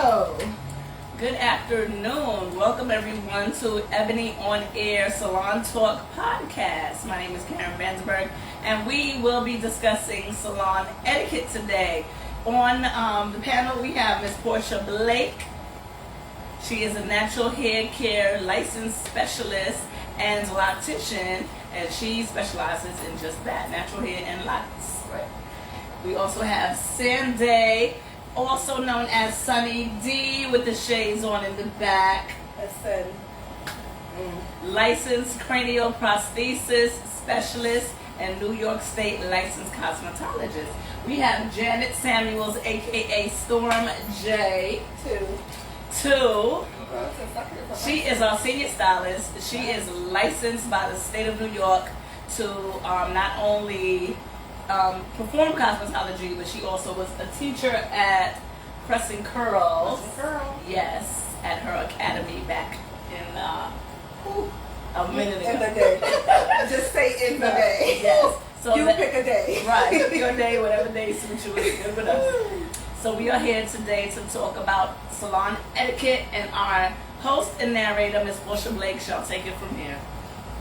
Hello. Good afternoon. Welcome everyone to Ebony on Air Salon Talk podcast. My name is Karen Vansberg and we will be discussing salon etiquette today. On the panel we have Ms. Portia Blake. She is a natural hair care licensed specialist and loctician, and she specializes in just that, natural hair and locks. Right. We also have Sanday, also known as Sunny D, with the shades on in the back. Listen. Licensed cranial prosthesis specialist and New York State licensed cosmetologist. We have Janet Samuels, aka Storm J. Two. She is our senior stylist. She is licensed by the state of New York to not only perform cosmetology, but she also was a teacher at Pressing Curls. Yes, at her academy back in a minute ago. In the day. Just say in the day. Yes. So you pick a day. Right. Pick your day, whatever day suits you is good with us. So we are here today to talk about salon etiquette, and our host and narrator, Ms. Portia Blake, shall take it from here.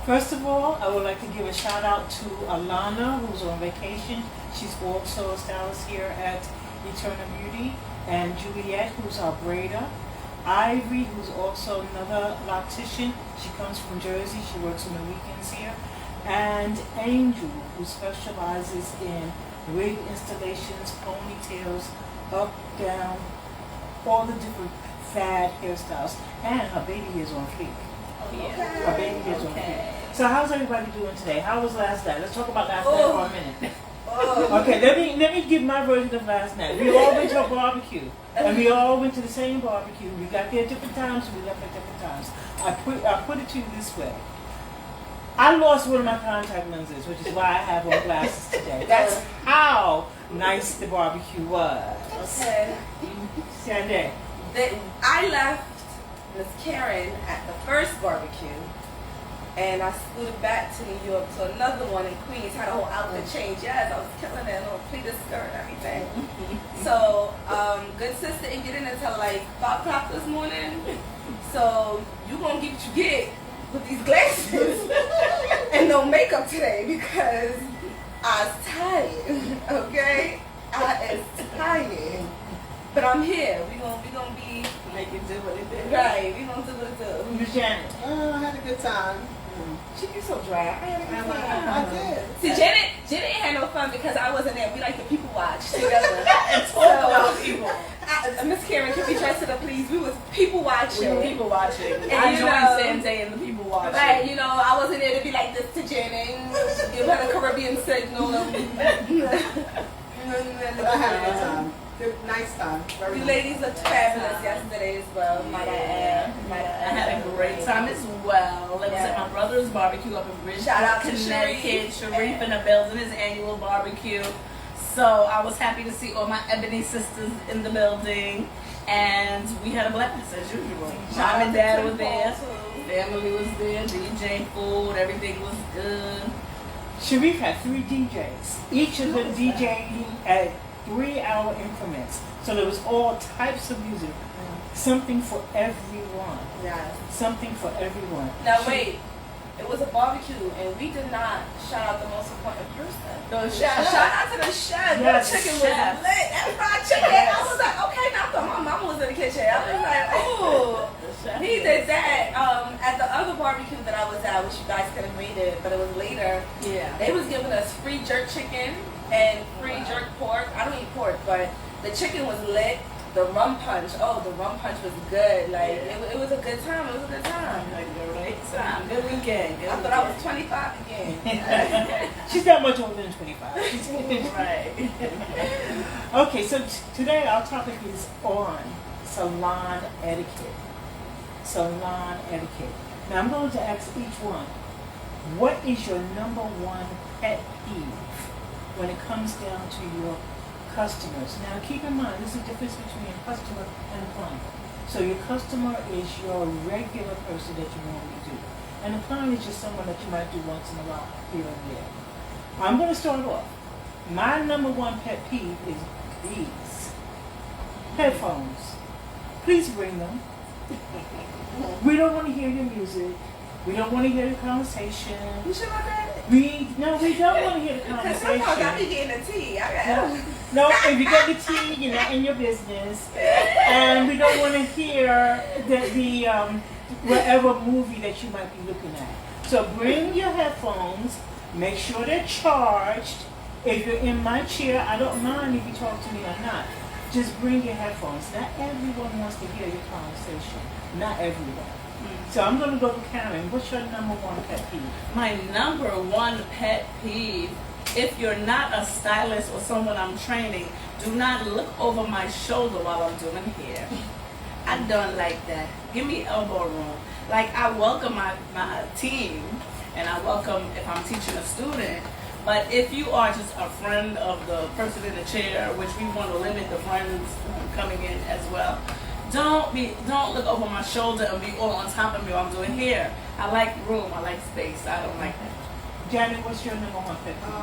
First of all, I would like to give a shout out to Alana, who's on vacation. She's also a stylist here at Eternal Beauty, and Juliet, who's our braider. Ivory, who's also another loctician. She comes from Jersey. She works on the weekends here. And Angel, who specializes in wig installations, ponytails, up, down, all the different fad hairstyles. And her baby is on fleek. Oh, yeah. Okay. Her baby is on fleek. So how's everybody doing today? How was last night? Let's talk about last night for a minute. Okay, let me give my version of last night. We all went to a barbecue, and we all went to the same barbecue. We got there at different times, and we left at different times. I put it to you this way. I lost one of my contact lenses, which is why I have on glasses today. That's how nice the barbecue was. Okay. Sanday. I left Miss Karen at the first barbecue, and I scooted back to New York to another one in Queens. Had a whole outfit change. Yes, I was killing it, little pleated skirt and everything. So, good sister didn't get in until like 5 o'clock this morning. So you gonna get what you get with these glasses and no makeup today because I was tired. Okay, I is tired, but I'm here. We gonna be Make it do what it did. right. We gonna do what it do. Miss Janet. Oh, I had a good time. She be so dry. I had a good time. I did. See, Janet ain't had no fun because I wasn't there. We like to people watch together. And talk about people. Miss Karen, can we dress it up, please? We was people watching. We were people watching. And I you joined know- Sanday and the people watching. Right, you know, I wasn't there to be like this to Janet. Give her the Caribbean signal. But I had a good time. Good, nice time. Very You nice. ladies looked fabulous yesterday as well. Might I add. I had a great time as well. It was at my brother's barbecue up in Bridgeport, Shout out to Connecticut. Sharif. Sharif in the building, his annual barbecue. So I was happy to see all my Ebony sisters in the building, and we had a blast as usual. Mom and Dad were there, family was there, DJ, food, everything was good. Sharif had 3 DJs. Each of them DJing at 3-hour increments. So there was all types of music. Something for everyone. Yes. Something for everyone. Now wait, it was a barbecue and we did not shout out the most important person. Shout out to the chef. Yes, The chicken chef. was lit. That fried chicken. I was like, okay, now I thought my mama was in the kitchen. I was like, oh. He did that at the other barbecue that I was at, which you guys could have made it, but it was later. Yeah. They was giving us free jerk chicken and free jerk pork. I don't eat pork, but the chicken was lit. The rum punch, the rum punch was good. Like it was a good time. It was a good time. Like a great time. Good weekend. Good I thought I was 25 again. She's not much older than 25. Right. Okay, so today our topic is on salon etiquette. Salon etiquette. Now I'm going to ask each one, what is your number one pet peeve when it comes down to your customers? Now keep in mind, there's a difference between a customer and a client. So your customer is your regular person that you normally do. And a client is just someone that you might do once in a while, here and there. I'm going to start off. My number one pet peeve is these headphones. please bring them. We don't want to hear your music. We don't want to hear the conversation. You sure about that? We don't want to hear the Because sometimes I be conversation. getting the tea. I got No, if you get the tea, you're not in your business. And we don't want to hear the whatever movie that you might be looking at. So bring your headphones. Make sure they're charged. If you're in my chair, I don't mind if you talk to me or not. Just bring your headphones. Not everyone wants to hear your conversation. Not everyone. So I'm going to go to Karen. What's your number one pet peeve? My number one pet peeve, if you're not a stylist or someone I'm training, do not look over my shoulder while I'm doing hair. I don't like that. Give me elbow room. Like, I welcome my team, and I welcome if I'm teaching a student. But if you are just a friend of the person in the chair, which we want to limit the friends coming in as well, don't look over my shoulder and be all on top of me while I'm doing hair. I like room. I like space. I don't like that. Janet, what's your number one pet peeve?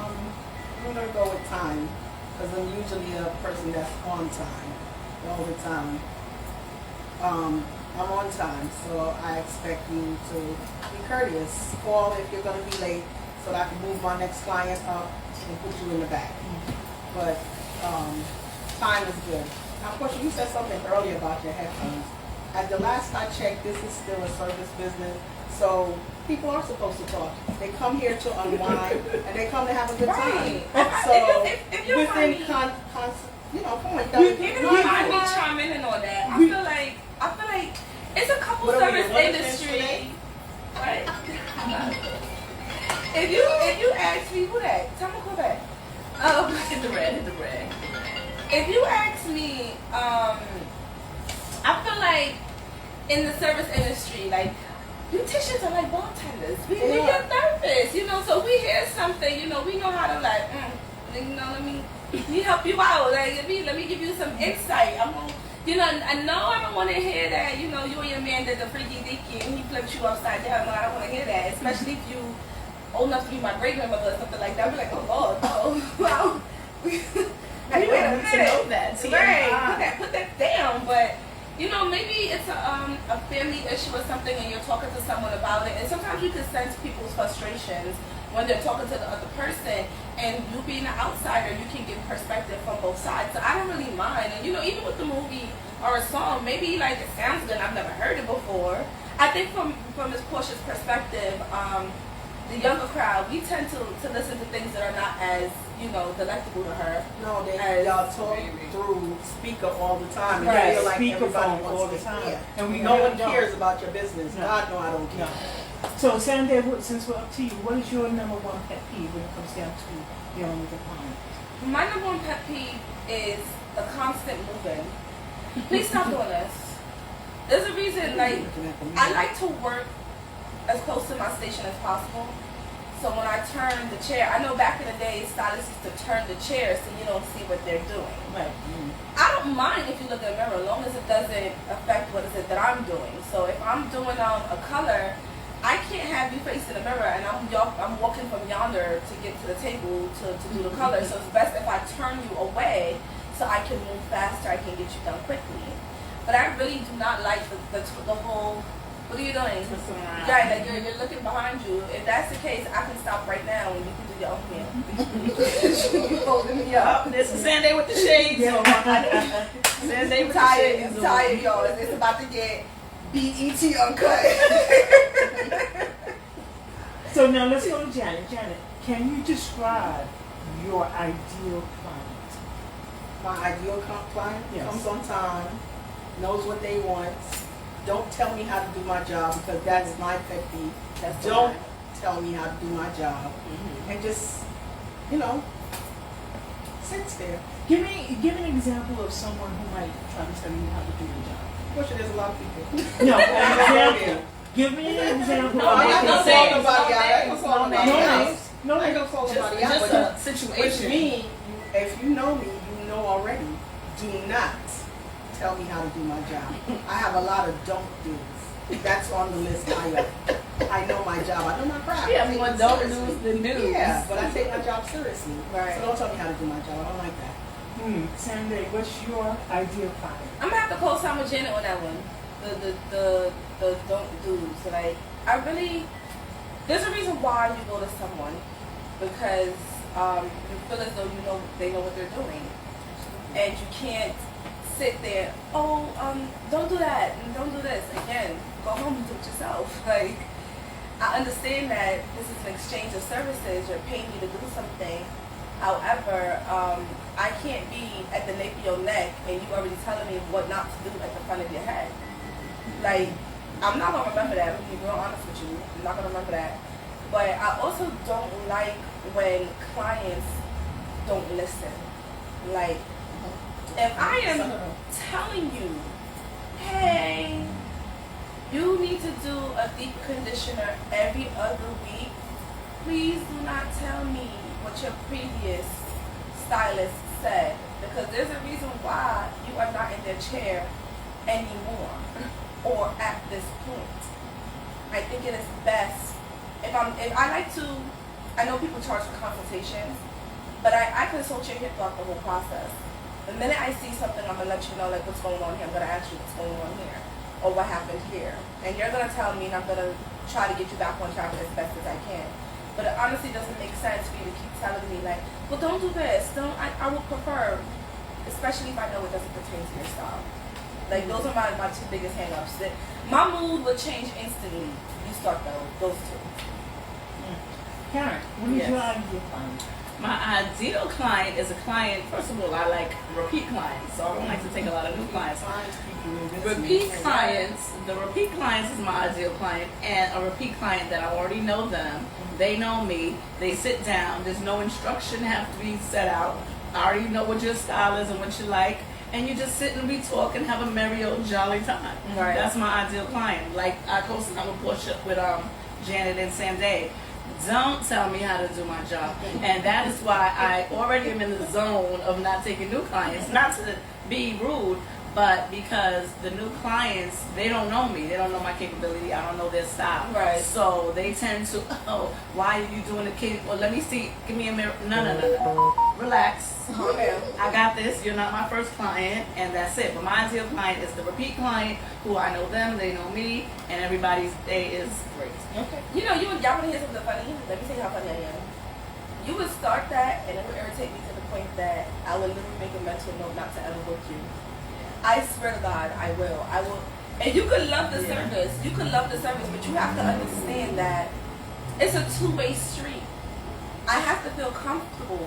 I'm gonna go with time because I'm usually a person that's on time all the time. I'm on time, so I expect you to be courteous. Call if you're gonna be late, so that I can move my next client up and put you in the back. But time is good. Now, of course, you said something earlier about your headphones. At the last I checked, this is still a service business, so people are supposed to talk. They come here to unwind and they come to have a good time. Right. So If you're within funny, point, you don't mind me chiming in on that. I feel like it's a couple What are we, service one industry. today? Right. If you ask me who that, tell me who that. Hit the red. If you ask me, I feel like in the service industry, like beauticians are like bartenders. We get nervous, so we hear something, we know how to like, let me help you out. Like let me give you some insight. I'm gonna, I know I don't want to hear that. You and your man did the freaky deaky and he flipped you upside down. No, I don't want to hear that, especially if you old enough to be my great grandmother or something like that. I'd be like, oh Lord, oh wow. Like, You wait don't a need to minute. know that. Right, put that down. But maybe it's a family issue or something, and you're talking to someone about it. And sometimes you can sense people's frustrations when they're talking to the other person. And you being an outsider, you can give perspective from both sides. So I don't really mind. And even with the movie or a song, maybe like it sounds good. I've never heard it before. I think from Miss Portia's perspective, the younger crowd, we tend to listen to things that are not as delectable to her. No, As y'all talk through speaker all the time. And Right. you feel like Speakerphone everybody all wants the to time. hear. And we no really one don't. cares about your business. No. God, no, I don't care. No. So, Sandy, since we're up to you, what is your number one pet peeve when it comes down to dealing with a client? My number one pet peeve is a constant moving. Please stop doing this. There's a reason, like, I like to work as close to my station as possible. So when I turn the chair, I know back in the day, stylists used to turn the chair so you don't see what they're doing. Right. I don't mind if you look in the mirror, as long as it doesn't affect what is it that I'm doing. So if I'm doing a color, I can't have you facing the mirror and I'm walking from yonder to get to the table to do the color. So it's best if I turn you away so I can move faster, I can get you done quickly. But I really do not like the whole, what are you doing? Right, like you're looking behind you. If that's the case, I can stop right now and you can do your own meal. You holding me up. This is Sandy with the shades. Sandy with the shades. I'm tired, y'all. It's about to get BET uncut. So now let's go to Janet. Janet, can you describe your ideal client? My ideal client Yes. comes on time, knows what they want. Don't tell me how to do my job because that's my pet peeve. That's Don't tell me how to do my job. And just, sits there. Give an example of someone who might try to tell you how to do your job. Fortunately, there's a lot of people. No, an example. Give me an example. No, of I'm I'm not not gonna gonna say call it. nobody out. I ain't gonna call No nobody names. out. No, I ain't gonna call nobody out. Just but a situation. With me, if you know me, you know already. Do not tell me how to do my job. I have a lot of don't do's. That's on the list. I know my job. I know my craft. Yeah, I take more it don't seriously. do's than do's. Yeah, but I take my job seriously. Right. So don't tell me how to do my job. I don't like that. Sandy, what's your ideal client? I'm gonna have to co-sign with Janet on that one. The don't do. So like, I really, there's a reason why you go to someone, because you feel as though they know what they're doing, and you can't sit there. Oh, don't do that and don't do this. Again, go home and do it yourself. Like, I understand that this is an exchange of services. You're paying me to do something. However, I can't be at the nape of your neck and you already telling me what not to do at the front of your head. Like, I'm not gonna remember that. I'm gonna be real honest with you. I'm not gonna remember that. But I also don't like when clients don't listen. Like, if I am telling you, hey, you need to do a deep conditioner every other week, please do not tell me what your previous stylist said, because there's a reason why you are not in their chair anymore or at this point. I think it is best if I like to, I know people charge for consultations, but I consult your hip throughout the whole process. The minute I see something, I'm gonna let you know like what's going on here. I'm gonna ask you what's going on here or what happened here, and you're gonna tell me, and I'm gonna try to get you back on track as best as I can. But it honestly doesn't make sense for you to keep telling me like, well, don't do this. I would prefer, especially if I know it doesn't pertain to your style. Like, those are my two biggest hang-ups. That my mood would change instantly. You start those two. Karen, what is Yes. your ideal client? My ideal client is a client, first of all, I like repeat clients, so I don't like to take a lot of new clients. Repeat clients, the repeat clients is my ideal client, and a repeat client that I already know them, they know me, they sit down, there's no instruction have to be set out, I already know what your style is and what you like, and you just sit and we talk and have a merry old jolly time. Right. That's my ideal client. Like I posted on a Portia with Janet and Sanday. Don't tell me how to do my job. And that is why I already am in the zone of not taking new clients. Not to be rude, but because the new clients, they don't know me. They don't know my capability. I don't know their style. Right. So they tend to, oh, why are you doing the kid? Well, let me see. Give me a mirror. No. Relax. I got this. You're not my first client, and that's it. But my ideal client is the repeat client who I know them, they know me, and everybody's day is great. Okay. Y'all want to hear something funny? Let me tell you how funny I am. You would start that, and it would irritate me to the point that I would literally make a mental note not to ever book you. I swear to God, I will. And you could love the service. You could love the service, but you have to understand that it's a two-way street. I have to feel comfortable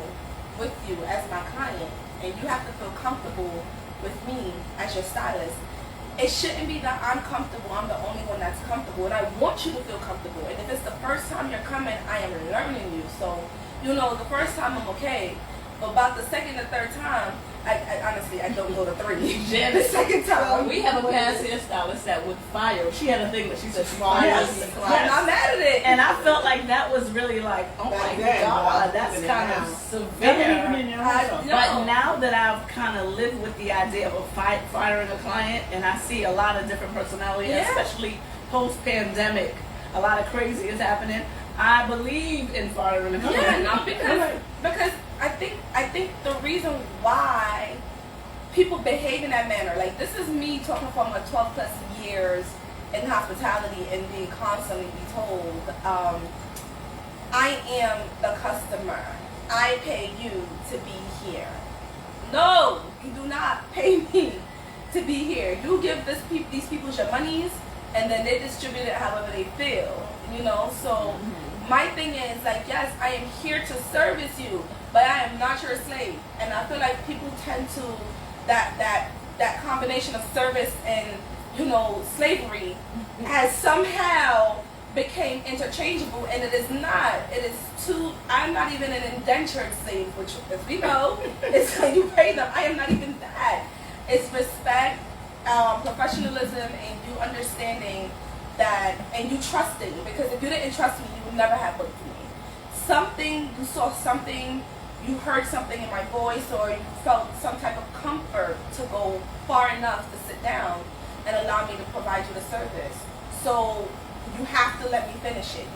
with you as my client, and you have to feel comfortable with me as your stylist. It shouldn't be that I'm comfortable, I'm the only one that's comfortable, and I want you to feel comfortable. And if it's the first time you're coming, I am learning you. So, the first time I'm okay, but about the second or third time, I honestly, I don't go to 3. Jen, The second time. we have a past hairstylist that would fire. She had a thing that she said she fires Yes. the I'm clients. not mad at it. And I felt like that was really like, oh Back my then, God, that's even kind now. of Never even severe. in your I- house. no. But now that I've kind of lived with the idea of firing a client, and I see a lot of different personalities, Yeah. especially post-pandemic, a lot of crazy is happening. I believe in firing a client. Yeah, no, because I think the reason why people behave in that manner, like this is me talking from 12 plus years in hospitality and being constantly told, I am the customer. I pay you to be here. No, you do not pay me to be here. You give these people your monies, and then they distribute it however they feel. So my thing is like, yes, I am here to service you, but I am not your slave. And I feel like people tend to that combination of service and slavery has somehow became interchangeable, and it is not. It is too. I'm not even an indentured slave, which, as we know, is when you pay them. I am not even that. It's respect, professionalism, and you understanding that, and you trusting. Because if you didn't trust me, you would never have booked me. You saw something, you heard something in my voice, or you felt some type of comfort to go far enough to sit down and allow me to provide you the service. So you have to let me finish it.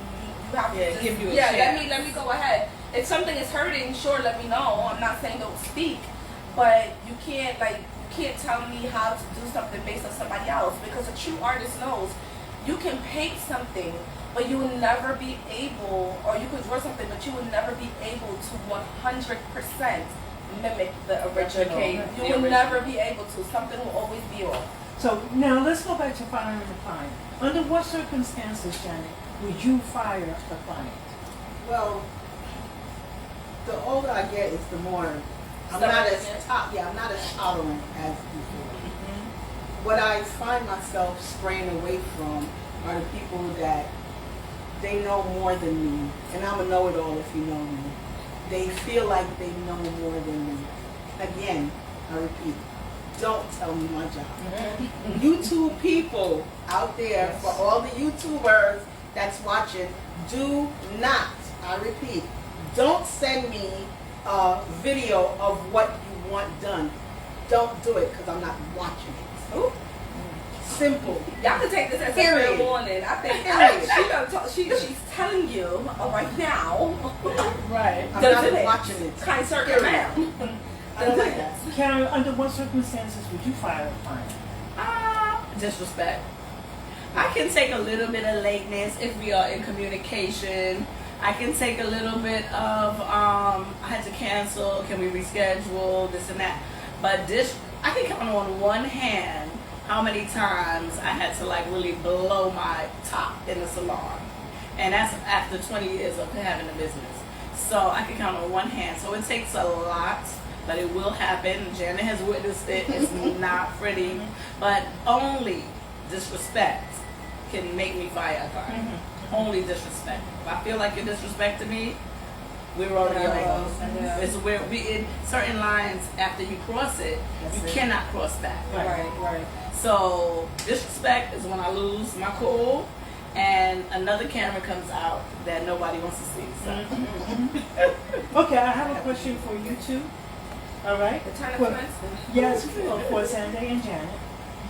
You have to give you a chance. chance. Let me go ahead. If something is hurting, sure, let me know. I'm not saying don't speak, but you can't tell me how to do something based on somebody else, because a true artist knows you can paint something, but you will never be able, or you could draw something, but you will never be able to 100% mimic the original. Replicate the You will original. never be able to. Something will always be off. So now let's go back to firing the client. Under what circumstances, Janet, would you fire a client? Well, the older I get, is the more I'm not as I'm not as tolerant as before. What I find myself straying away from are the people that they know more than me, and I'm a know-it-all if you know me. They feel like they know more than me. Again, I repeat, don't tell me my job. YouTube people out there, for all the YouTubers that's watching, do not, I repeat, don't send me a video of what you want done. Don't do it, because I'm not watching it. Ooh. Simple. Y'all can take this as a Period. fair warning. I think Period. she's telling you right now. Right. I'm Does not it? watching it. Kind circle Period. ma'am. I don't like that. Karen, under what circumstances would you fire a client? Disrespect. I can take a little bit of lateness if we are in communication. I can take a little bit of I had to cancel, can we reschedule, this and that. But this, I can count on one hand how many times I had to like really blow my top in the salon. And that's after 20 years of having a business. So I can count on one hand. So it takes a lot, but it will happen. Janet has witnessed it. It's not pretty. But only disrespect can make me fire a client. Only disrespect. If I feel like you're disrespecting me, we're already on. Yeah. It's where we in certain lines, after you cross it, That's you it. cannot cross back. Right. So disrespect is when I lose my cool and another camera comes out that nobody wants to see. So Okay, I have a question for you two. All right? The Turner Well, twins. yes, for Sande and Janet.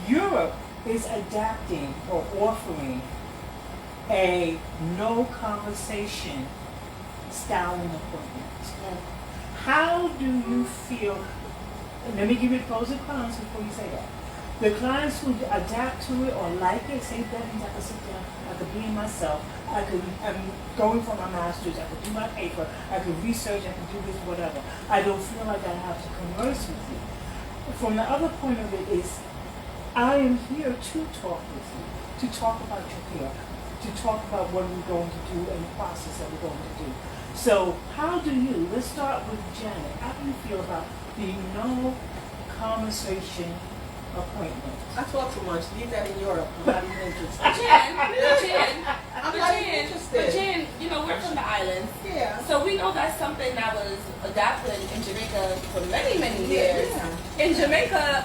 Europe is adapting or offering a no conversation styling appointment. How do you feel? Let me give you the pros and cons before you say that. The clients who adapt to it or like it say that means I can sit down, I could be myself, I'm going for my master's, I could do my paper, I could research, I could do this, whatever. I don't feel like I have to converse with you. From the other point of it is, I am here to talk with you, to talk about your hair, to talk about what we're going to do and the process that we're going to do. So how do you, let's start with Janet, how do you feel about the no conversation appointment? I talk too much. Leave that in Europe. I'm not even interested. But not even interested. Jen, you know, we're from the islands. Yeah. So we know that's something that was adopted in Jamaica for many, many years. Yeah. In Jamaica,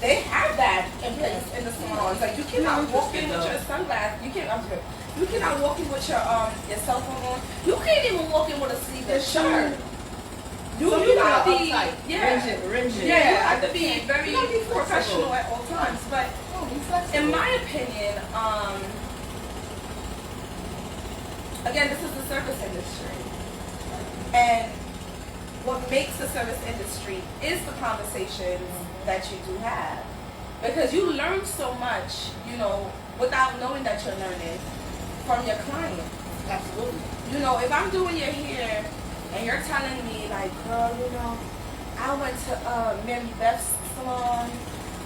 they have that in place in the salons. Like you cannot walk in with your sunglasses. You cannot walk in with your cell phone on. You can't even walk in with a sleeveless shirt. You have to be rigid. yeah, you have to be very You gotta be flexible. professional at all times. But Oh, be flexible. in my opinion, again, this is the service industry. And what makes the service industry is the conversations that you do have. Because you learn so much, you know, without knowing that you're learning from your client. Absolutely. You know, if I'm doing your hair and you're telling me, like, girl, you know, I went to Mary Beth's salon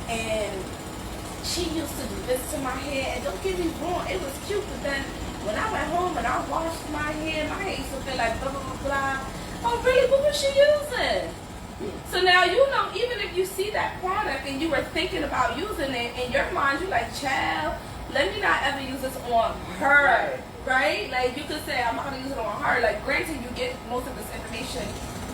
and she used to do this to my hair, and don't get me wrong, it was cute, but then when I went home and I washed my hair used to feel like blah, blah, blah, blah. Oh, really? What was she using? So now, you know, even if you see that product and you were thinking about using it, in your mind, you're like, child, let me not ever use this on her. Right? Like, you could say, I'm not going to use it on her. Like, granted, you get most of this information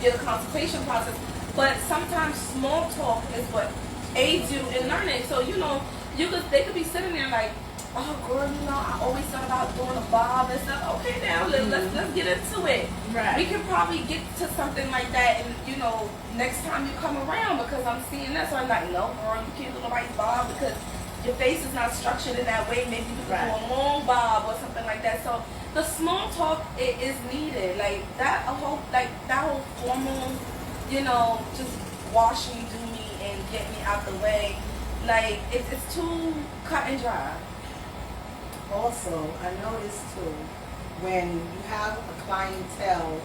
in the consultation process, but sometimes small talk is what aids you in learning. So, you know, they could be sitting there like, oh, girl, you know, I always thought about doing a bob and stuff. Okay, now, let's get into it. Right. We can probably get to something like that, and, you know, next time you come around, because I'm seeing that. So I'm like, no, girl, you can't do nobody's bob because your face is not structured in that way. Maybe you could do a long bob or something like that. So the small talk is needed. Like that whole formal just wash me, do me, and get me out the way. Like, it's too cut and dry. Also, I noticed too, when you have a clientele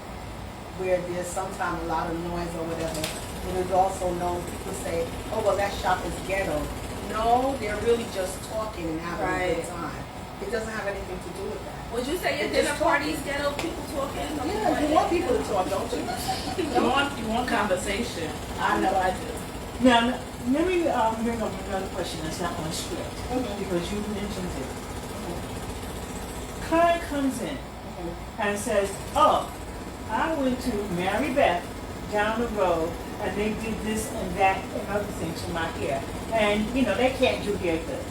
where there's sometimes a lot of noise or whatever, it is also known, people say, oh, well, that shop is ghetto. No, they're really just talking and having a good time. It doesn't have anything to do with that. Would you say your They're dinner just parties ghetto, people talking? Yeah, you want people to talk, don't you? You want conversation. I know I do. Now, let me bring up another question that's not on script, Mhm. because you mentioned it. Client comes in and says, oh, I went to Mary Beth down the road and they did this and that and other things to my hair. And, they can't do hair good.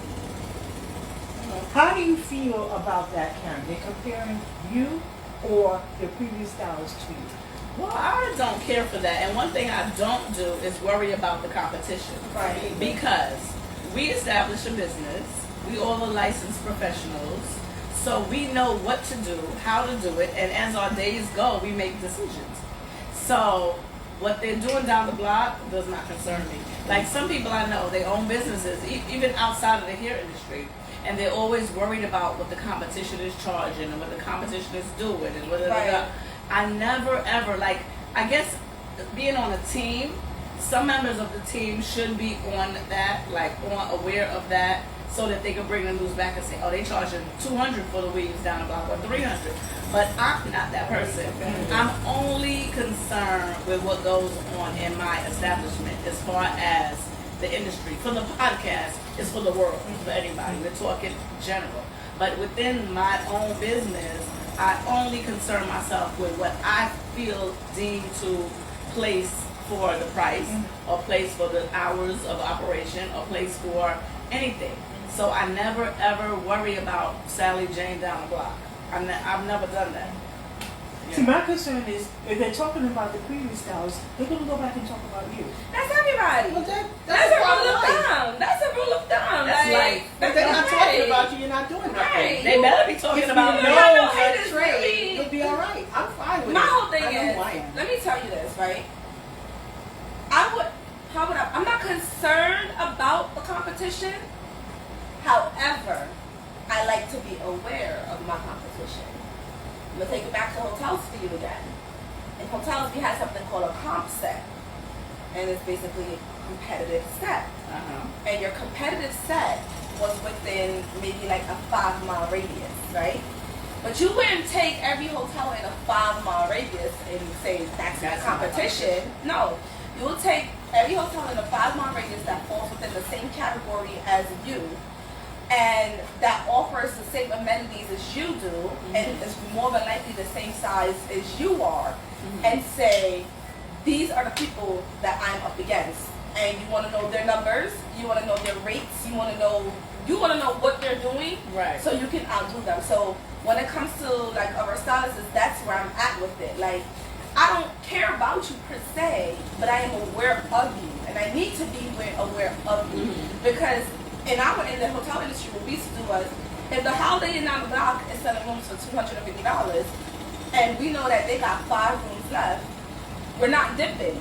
How do you feel about that, Karen? They're comparing you or their previous stylist to you? Well, I don't care for that. And one thing I don't do is worry about the competition. Right. Because we establish a business. We all are licensed professionals. So we know what to do, how to do it, and as our days go, we make decisions. So what they're doing down the block does not concern me. Like some people I know, they own businesses, even outside of the hair industry, and they're always worried about what the competition is charging and what the competition is doing and what Right. I never ever, I guess being on a team, some members of the team should be on that, aware of that, so that they can bring the news back and say, oh, they charging $200 for the weaves down the block or $300. But I'm not that person. I'm only concerned with what goes on in my establishment as far as the industry. For the podcast, it's for the world, for anybody. We're talking general. But within my own business, I only concern myself with what I feel deemed to place for the price, or place for the hours of operation, or place for anything. So I never ever worry about Sally Jane down the block. I've never done that. See, my concern is if they're talking about the previous styles, they're going to go back and talk about you. That's everybody. Well, That's a rule of thumb. That's a rule of thumb. That's life. If they're not talking about you, you're not doing nothing. Right. They better be talking about you me. No, know it how to is trade, really- you'll be all right. I'm fine with My it. whole thing I know is, who I am. let me tell you this, right? I'm not concerned about the competition. However, I like to be aware of my competition. I'm going to take it back to hotels for you again. In hotels, we have something called a comp set. And it's basically a competitive set. And your competitive set was within maybe like a 5-mile radius, right? But you wouldn't take every hotel in a 5-mile radius and say that's my competition. No, you will take every hotel in a 5-mile radius that falls within the same category as you, and that offers the same amenities as you do, and is more than likely the same size as you are, and say, these are the people that I'm up against. And you want to know their numbers, you want to know their rates, you want to know what they're doing, Right. so you can outdo them. So when it comes to like our stylists, that's where I'm at with it. Like, I don't care about you per se, but I am aware of you, and I need to be aware of you, because in the hotel industry, what we used to do was, if the Holiday Inn down the block is selling rooms for $250, and we know that they got 5 rooms left, we're not dipping.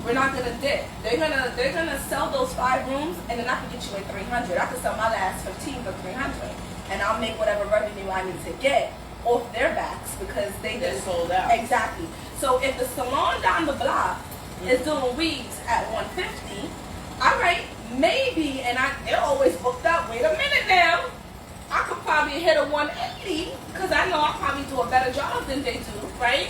We're not gonna dip. They're gonna sell those 5 rooms, and then I can get you at $300. I can sell my last 15 for $300, and I'll make whatever revenue I need to get off their backs because they They're just sold out. Exactly. So if the salon down the block is doing weaves at $150, all right, maybe, and they're always booked up. Wait a minute now. I could probably hit a 180 because I know I probably do a better job than they do, right?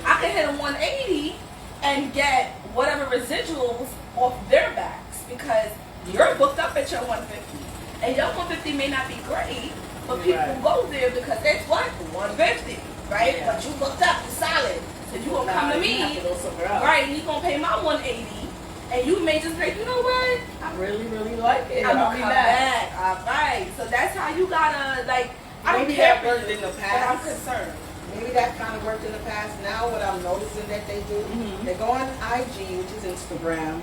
I could hit a 180 and get whatever residuals off their backs because you're booked up at your 150. And your 150 may not be great, but people Right. go there because it's what? 150, right? Yeah. But you booked up, you're solid. So you gonna come to You have me, to go somewhere else. right, and you gonna pay my 180, and you may just be like, you know what? I really, really like it. I'm I'll gonna be come back. back. All right. So that's how you gotta, like, I don't Maybe care that for worked you, in the but I'm past. concerned. Maybe that kind of worked in the past. Now what I'm noticing that they do, they go on IG, which is Instagram,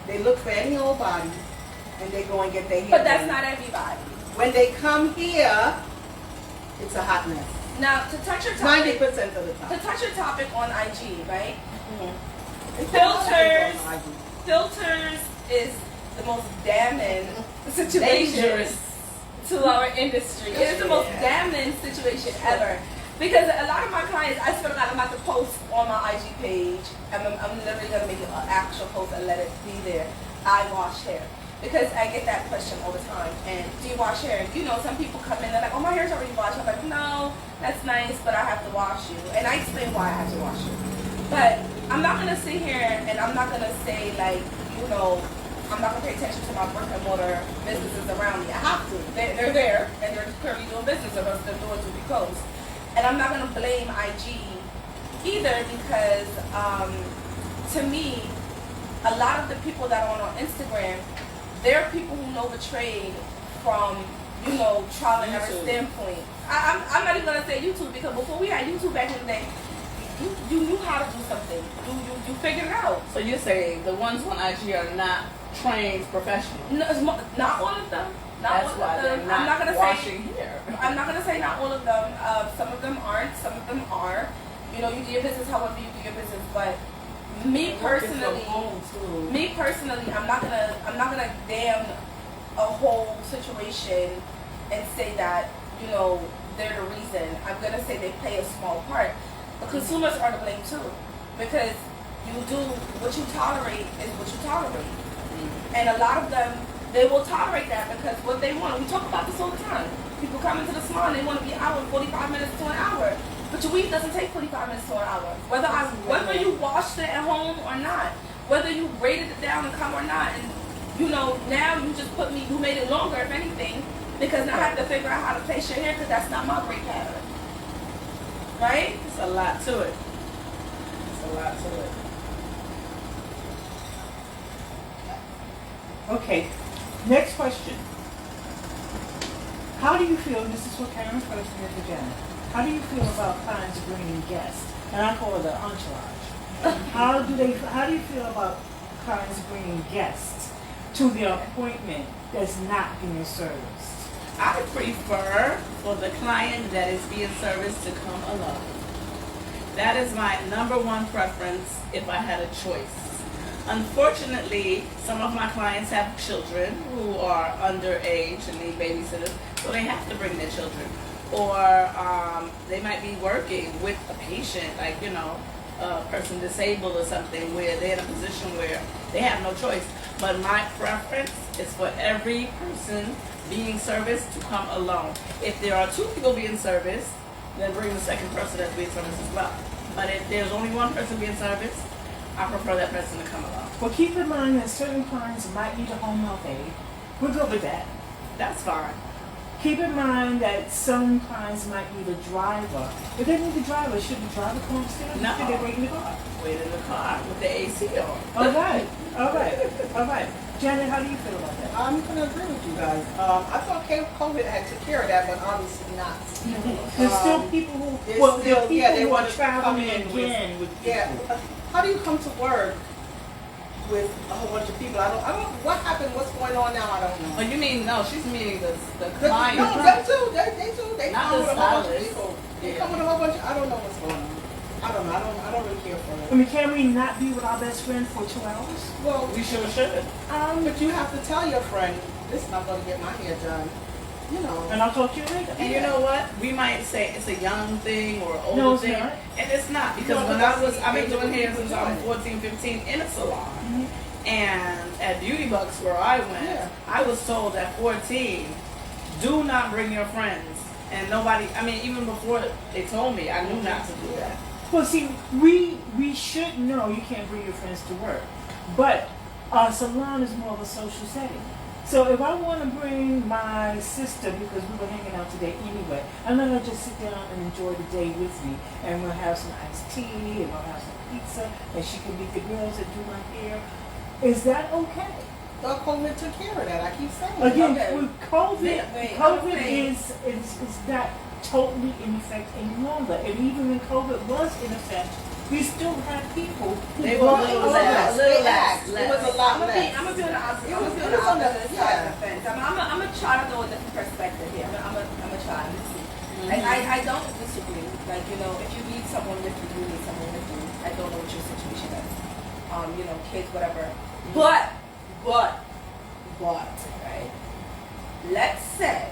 they look for any old body, and they go and get their hair But that's done. not everybody. When they come here, it's a hot mess. Now, to touch your topic, 90% of the time. to touch your topic on IG, right? Filters. Filters is the most damning situation Dangerous. to our industry. It is the most damning situation ever. Because a lot of my clients, I swear to God, I'm about to post on my IG page. I'm literally going to make an actual post and let it be there. I wash hair. Because I get that question all the time. And do you wash hair? You know, some people come in, they're like, oh, my hair's already washed. I'm like, no, that's nice, but I have to wash you. And I explain why I have to wash you. But I'm not going to sit here and I'm not going to say, like, you know, I'm not going to pay attention to my brick and mortar businesses around me. I have to. They're there, and they're currently doing business, or else their doors will be closed. And I'm not going to blame IG either because, to me, a lot of the people that are on Instagram, they're people who know the trade from, you know, trial and error standpoint. I'm not even going to say YouTube because before we had YouTube back in the day, you knew how to do something. You figured it out. So you're saying the ones on IG are not trained professionals? No, not all of them. Not That's all why of they're them. not I'm not gonna washing say. hair. I'm not gonna say not all of them. Some of them aren't. Some of them are. You know, you do your business however you do your business. But me personally, I'm not gonna damn a whole situation and say that, you know, they're the reason. I'm gonna say they play a small part. The consumers are to blame too, because you do what you tolerate is what you tolerate, and a lot of them, they will tolerate that because what they want. We talk about this all the time. People come into the salon, they want to be out in 45 minutes to an hour, but your weave doesn't take 45 minutes to an hour. Whether you washed it at home or not, whether you braided it down and come or not, and you know, now you just you made it longer if anything, because now I have to figure out how to place your hair because that's not my braid pattern. Right? It's a lot to it. It's a lot to it. Okay, next question. How do you feel, this is what Karen's question is for Janet. How do you feel about clients bringing guests? And I call it the entourage. How do you feel about clients bringing guests to their appointment that's not being serviced? I prefer for the client that is being serviced to come alone. That is my number one preference if I had a choice. Unfortunately, some of my clients have children who are underage and need babysitters, so they have to bring their children. Or they might be working with a patient, like, you know, a person disabled or something, where they're in a position where they have no choice. But my preference is for every person being serviced to come alone. If there are two people being serviced, then bring the second person that's being serviced as well. But if there's only one person being serviced, I prefer that person to come alone. Well, keep in mind that certain clients might need a home health aide. We're good with that. That's fine. Keep in mind that some clients might need a driver. If they need a driver, should the driver come upstairs? No. Should they wait in the car? Wait in the car with the AC on. All right. Janet, how do you feel about that? I'm going to agree with you guys. I thought COVID had took care of that, but obviously not. There's still people who, there's well, still- there are people yeah, they who are want to traveling come in with- again with people. Yeah. How do you come to work with a whole bunch of people? I don't. What happened? What's going on now? I don't know. Oh, you mean, no, she's meaning the No, client. them too. They too. They Not come the with a whole bunch of stylist. people. They Yeah. come with a whole bunch. I don't know what's going on. I don't know. I don't really care for I it. mean, can we not be with our best friend for 2 hours? Well, We sure should. but you have to tell your friend, this is not going to get my hair done. You know. And I'll talk to you later. And you know what? We might say it's a young thing or an older No, it's thing. not. And it's not. Because No, when but I've been doing hair that's since what I was people 14, 15 in a salon. Mhm. And at Beauty Bucks where I went, Yeah. I was told at 14, do not bring your friends. And nobody, I mean, even before they told me, I knew not to do that. Well, see, we should know you can't bring your friends to work, but our salon is more of a social setting. So if I want to bring my sister, because we were hanging out today anyway, and let her just sit down and enjoy the day with me, and we'll have some iced tea, and we'll have some pizza, and she can meet the girls that do my hair, is that okay? Well, COVID took care of that. I keep saying. Again, Okay. with COVID, Wait, COVID okay. is not totally in effect any longer. And even when COVID was in effect, we still had people who They were brought a little over. less. They less, asked. It was a less. lot I'm gonna less. be on the opposite. I'm gonna be on It was on the the- opposite side of yeah. the fence. I'm gonna try to go a different perspective here. I'm gonna try. Let's see. I don't disagree. Like, you know, if you need someone with you, you need someone with you. I don't know what your situation is. kids, whatever. But, right? Let's say,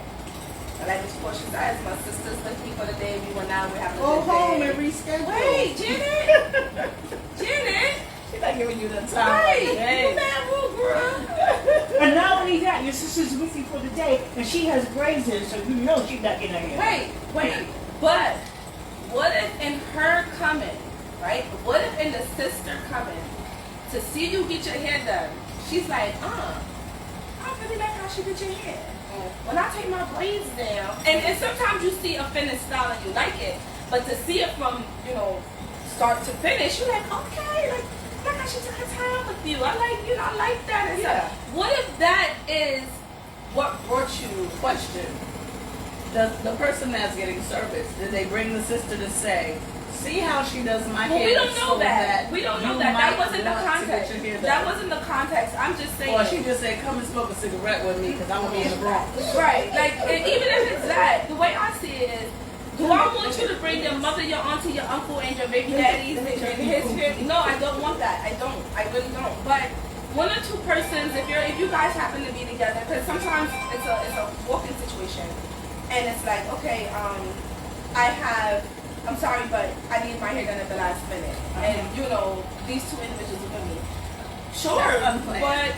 like Miss Portia says, my sister's with me for the day. We're having a Go good home day. and reschedule. Wait, Janet. Janet. She's not giving you the time. Right. Hey. You mad rude, girl. And not only that, your sister's with you for the day, and she has braids in, so you know she's not getting her hair. Wait. But what if in her coming, right? What if in the sister coming to see you get your hair done, she's like, I really like how she did your hair. When I take my braids down, and sometimes you see a finished style and you like it, but to see it from, start to finish, you're like, okay, like how she took her time with you. I like that and stuff. What if that is what brought you question? The person that's getting service, did they bring the sister to say, see how she does my hair? We don't know so that. We don't know that. That wasn't the want to get context. your hair That done? wasn't the context. I'm just saying. Or she just said, come and smoke a cigarette with me because I'm going to be in the Bronx. Right. Like, and even if it's that, the way I see it is, do I want you to bring your mother, your auntie, your uncle, and your baby daddies and his family? No, I don't want that. I don't. I really don't. But one or two persons, if you guys happen to be together, because sometimes it's a walking situation, and it's like, okay, I'm sorry, but I need my hair done at the last minute, and these two individuals are with me. Sure, That's unplanned.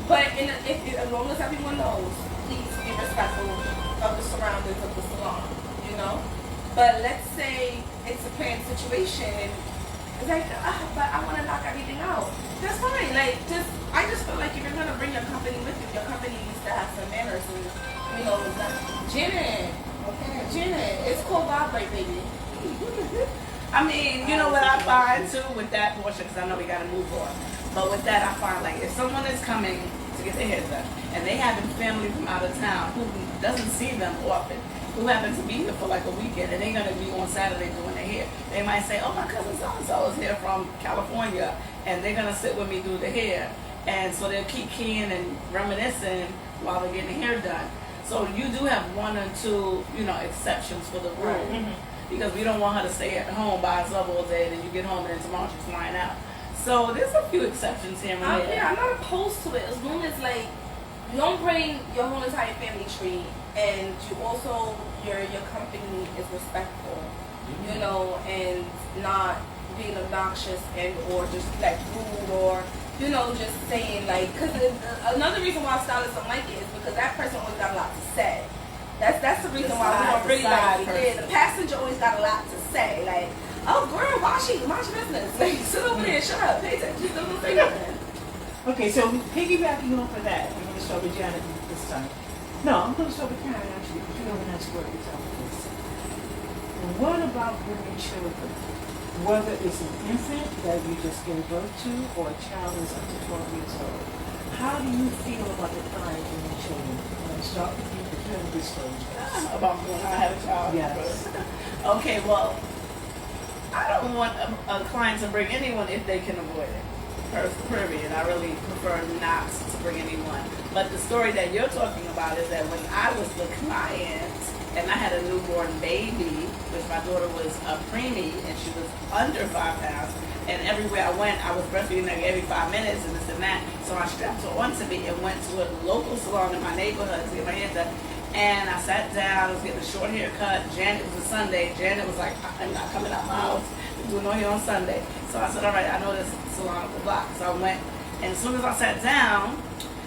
but as long as everyone knows, please be respectful of the surroundings of the salon, But let's say it's a planned situation, and it's like, but I want to knock everything out. That's fine. Like, I just feel like if you're gonna bring your company with you, your company needs to have some manners, and Janet, okay, Janet, it's called vibrate, baby. I mean, you know what I find too with that portion, because I know we got to move on. But with that, I find like if someone is coming to get their hair done and they having family from out of town who doesn't see them often, who happen to be here for like a weekend, and they're going to be on Saturday doing their hair, they might say, oh, my cousin so-and-so is here from California, and they're going to sit with me do the hair. And so they'll keep keying and reminiscing while they're getting hair done. So you do have one or two, exceptions for the rule. Mm-hmm. Because we don't want her to stay at home by herself all day, and then you get home and then tomorrow she's flying out. So there's a few exceptions here and there. Yeah, I'm not opposed to it as long as like you don't bring your whole entire family tree, and you also your company is respectful, and not being obnoxious and or just like rude or just saying like, because another reason why stylists don't like it is because that person always got a lot to say. That's the reason why we don't really like it. The passenger always got a lot to say. Like, oh girl, mind your business. Like, sit over there, shut up, pay attention, just don't say nothing. Okay, so piggybacking off of that, I'm going to start with Janet this time. No, I'm going to start with Karen actually, because you have a nice word to tell me this. What about bringing children? Whether it's an infant that you just gave birth to or a child that's up to 12 years old. How do you feel about the client and your children? I'm going to start with you, because you have a good story. About when I had a child. Yes. Okay, well, I don't want a client to bring anyone if they can avoid it. Period. I really prefer not to bring anyone. But the story that you're talking about is that when I was the client and I had a newborn baby, which my daughter was a preemie and she was under 5 pounds, and everywhere I went, I was breastfeeding her every 5 minutes and this and that. So I strapped her onto me and went to a local salon in my neighborhood to get my hair done. And I sat down, I was getting a short haircut. Janet, it was a Sunday. Janet was like, I'm not coming out my house to do no hair on Sunday. So I said, all right, I know this salon up the block. So I went, and as soon as I sat down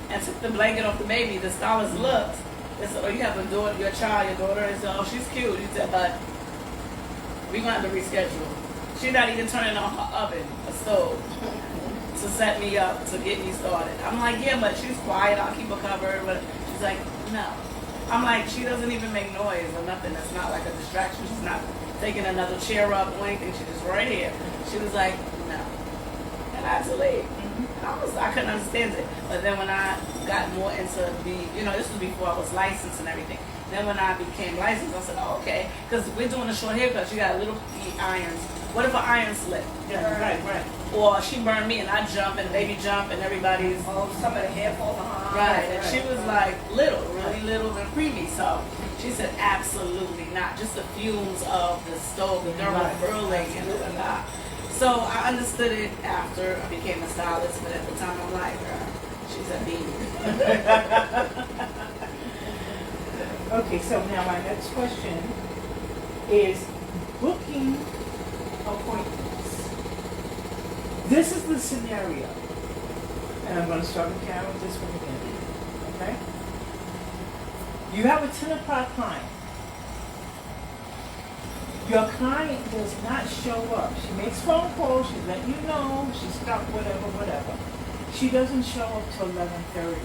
and took the blanket off the baby, the stylist looked. They said, oh, you have a daughter, your child, your daughter. And said, oh, she's cute. He said, but we're going to have to reschedule. She's not even turning on her oven, a stove, to set me up, to get me started. I'm like, yeah, but she's quiet. I'll keep her covered. But she's like, no. I'm like, she doesn't even make noise or nothing. That's not like a distraction. She's not taking another chair up or anything. She's just right here. She was like, no. And I had to leave. I couldn't understand it. But then when I got more into this was before I was licensed and everything. Then when I became licensed, I said, oh, okay. Because we're doing a short haircut. She got little irons. What if an iron slip? Yeah, right. Or she burned me and I jump and the baby jump and everybody's... Oh, some of the hair falls behind. Right. And she was like little, really little and preemie. So she said, absolutely not. Just the fumes of the stove, the thermal burling and blah. So I understood it after I became a stylist, but at the time I'm like, she's a baby. Okay, so now my next question is booking appointments. This is the scenario. And I'm going to start with Karen with this one again. Okay? You have a 10 o'clock client. Your client does not show up. She makes phone calls, she let you know, she's stuck, whatever. She doesn't show up till 11:30.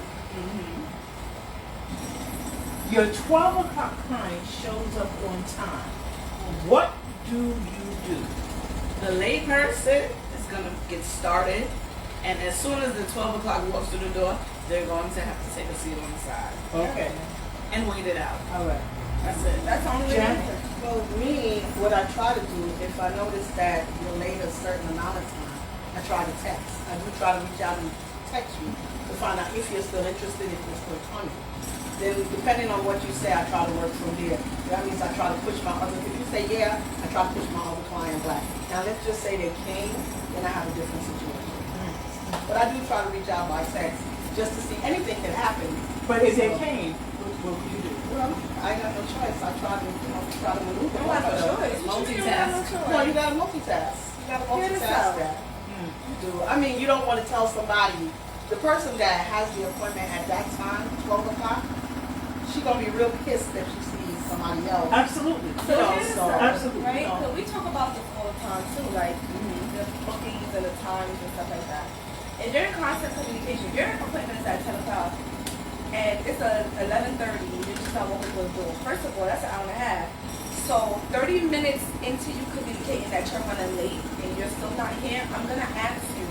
Your 12 o'clock client shows up on time. What do you do? The lay person is going to get started, and as soon as the 12 o'clock walks through the door, they're going to have to take a seat on the side Okay. and wait it out. All right. That's it. That's the only way to Jan? answer. Well, me, what I try to do, if I notice that you're late a certain amount of time, I try to text. I do try to reach out and text you to find out if you're still interested, if you're still coming. Then, depending on what you say, I try to work from there. That means I try to push my other, if you say yeah, I try to push my other client back. Now, let's just say they came, then I have a different situation. But I do try to reach out by text, just to see anything can happen. But if they came, what would you do? Well, I got no choice. I try to maneuver. You don't have no choice. What you mean you don't have no choice? No, you gotta multitask. You gotta Hear this multitask out. that. You do. I mean, you don't want to tell somebody, the person that has the appointment at that time, 12 o'clock, she's gonna be real pissed if she sees somebody else. Absolutely. So No, here's so- the- Absolutely. right? No. Because we talk about this all the time too, like the bookings and the times and stuff like that. If you're in constant communication, your appointment is at 10 o'clock and it's 11:30, you just start walking through the door. First of all, that's an hour and a half. So 30 minutes into you communicating that you're running late and you're still not here, I'm gonna ask you,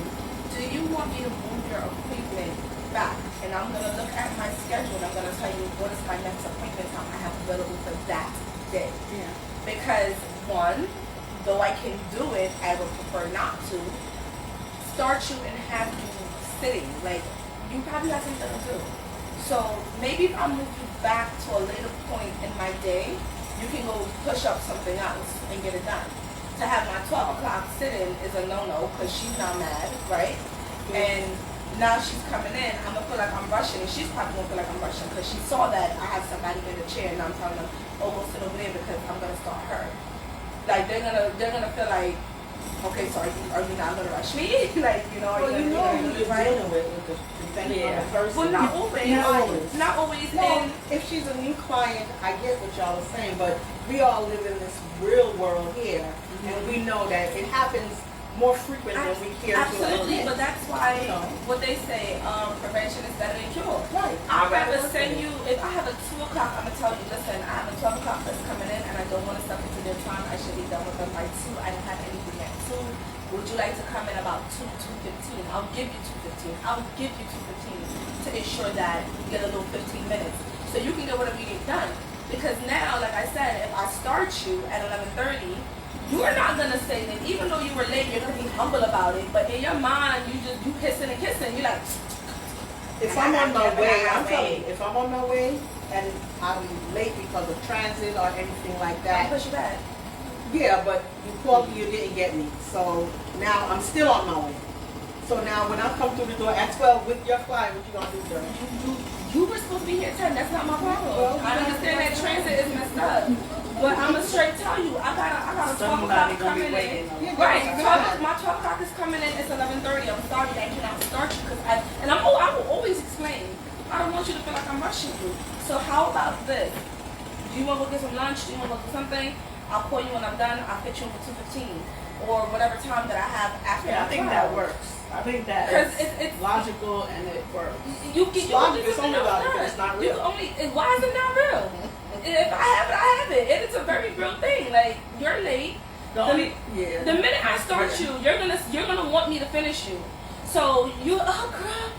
do you want me to move your appointment back? And I'm gonna look at my schedule and I'm gonna tell you what is my next appointment time I have available for that day. Yeah. Because one, though I can do it, I would prefer not to start you and have you sitting. Like, you probably have something to do. So maybe if I move you back to a later point in my day, you can go push up something else and get it done. To have my 12 o'clock sit-in is a no-no because she's not mad, right? And now she's coming in, I'm gonna feel like I'm rushing, and she's probably gonna feel like I'm rushing because she saw that I have somebody in the chair and I'm telling them, oh, go sit over there because I'm gonna start her. Like they're gonna feel like, okay, so are you not gonna rush me? Like, you know, are Well, you you know gonna who do you're it right? dealing with the depending on the person. Well, not always. Not always. Not always. No, And if she's a new client, I get what y'all are saying, but we all live in this real world here, and we know that it happens more frequent than we care to absolutely, admit. but that's why No. what they say, prevention is better than cure. Right. I'd rather Right. send you, if I have a 2 o'clock, I'm going to tell you, listen, I have a 12 o'clock that's coming in and I don't want to step into their time. I should be done with them by 2. I don't have anything at 2. Would you like to come in about 2:15? I'll give you 2:15. I'll give you 2:15 to ensure that you get a little 15 minutes so you can get whatever you get done. Because now, like I said, if I start you at 11:30, you're not gonna say that even though you were late, you're gonna be humble about it. But in your mind, you hissing and kissing. You're like, If I'm on my way, I'm telling you, if I'm on my way and I'm late because of transit or anything like I that, push you back. yeah, but you called me, you didn't get me. So now I'm still on my way. So now when I come through the door at 12 with your client, what you gonna do, girl? You were supposed to be here at 10. That's not my problem. Well, I understand that transit is messed up. But I'm gonna straight tell you, I got a 12 Somebody o'clock gonna be coming waiting in. on you. Right, Yeah. my 12 o'clock is coming in. It's 11:30. I'm sorry that I cannot start you because I will always explain. I don't want you to feel like I'm rushing you. So how about this? Do you want to go get some lunch? Do you want to go do something? I'll call you when I'm done. I'll fit you in for 2:15 or whatever time that I have after. Yeah, I think 12. that works. I think that 'Cause is it's logical and it works. You can It's logical, get it's something only else logical, done. it's not You real. can only, why is it not real? If I have it, I have it. It is a very real thing. Like, you're late. The only, yeah. The minute I start you, you're gonna want me to finish you. So you, oh girl,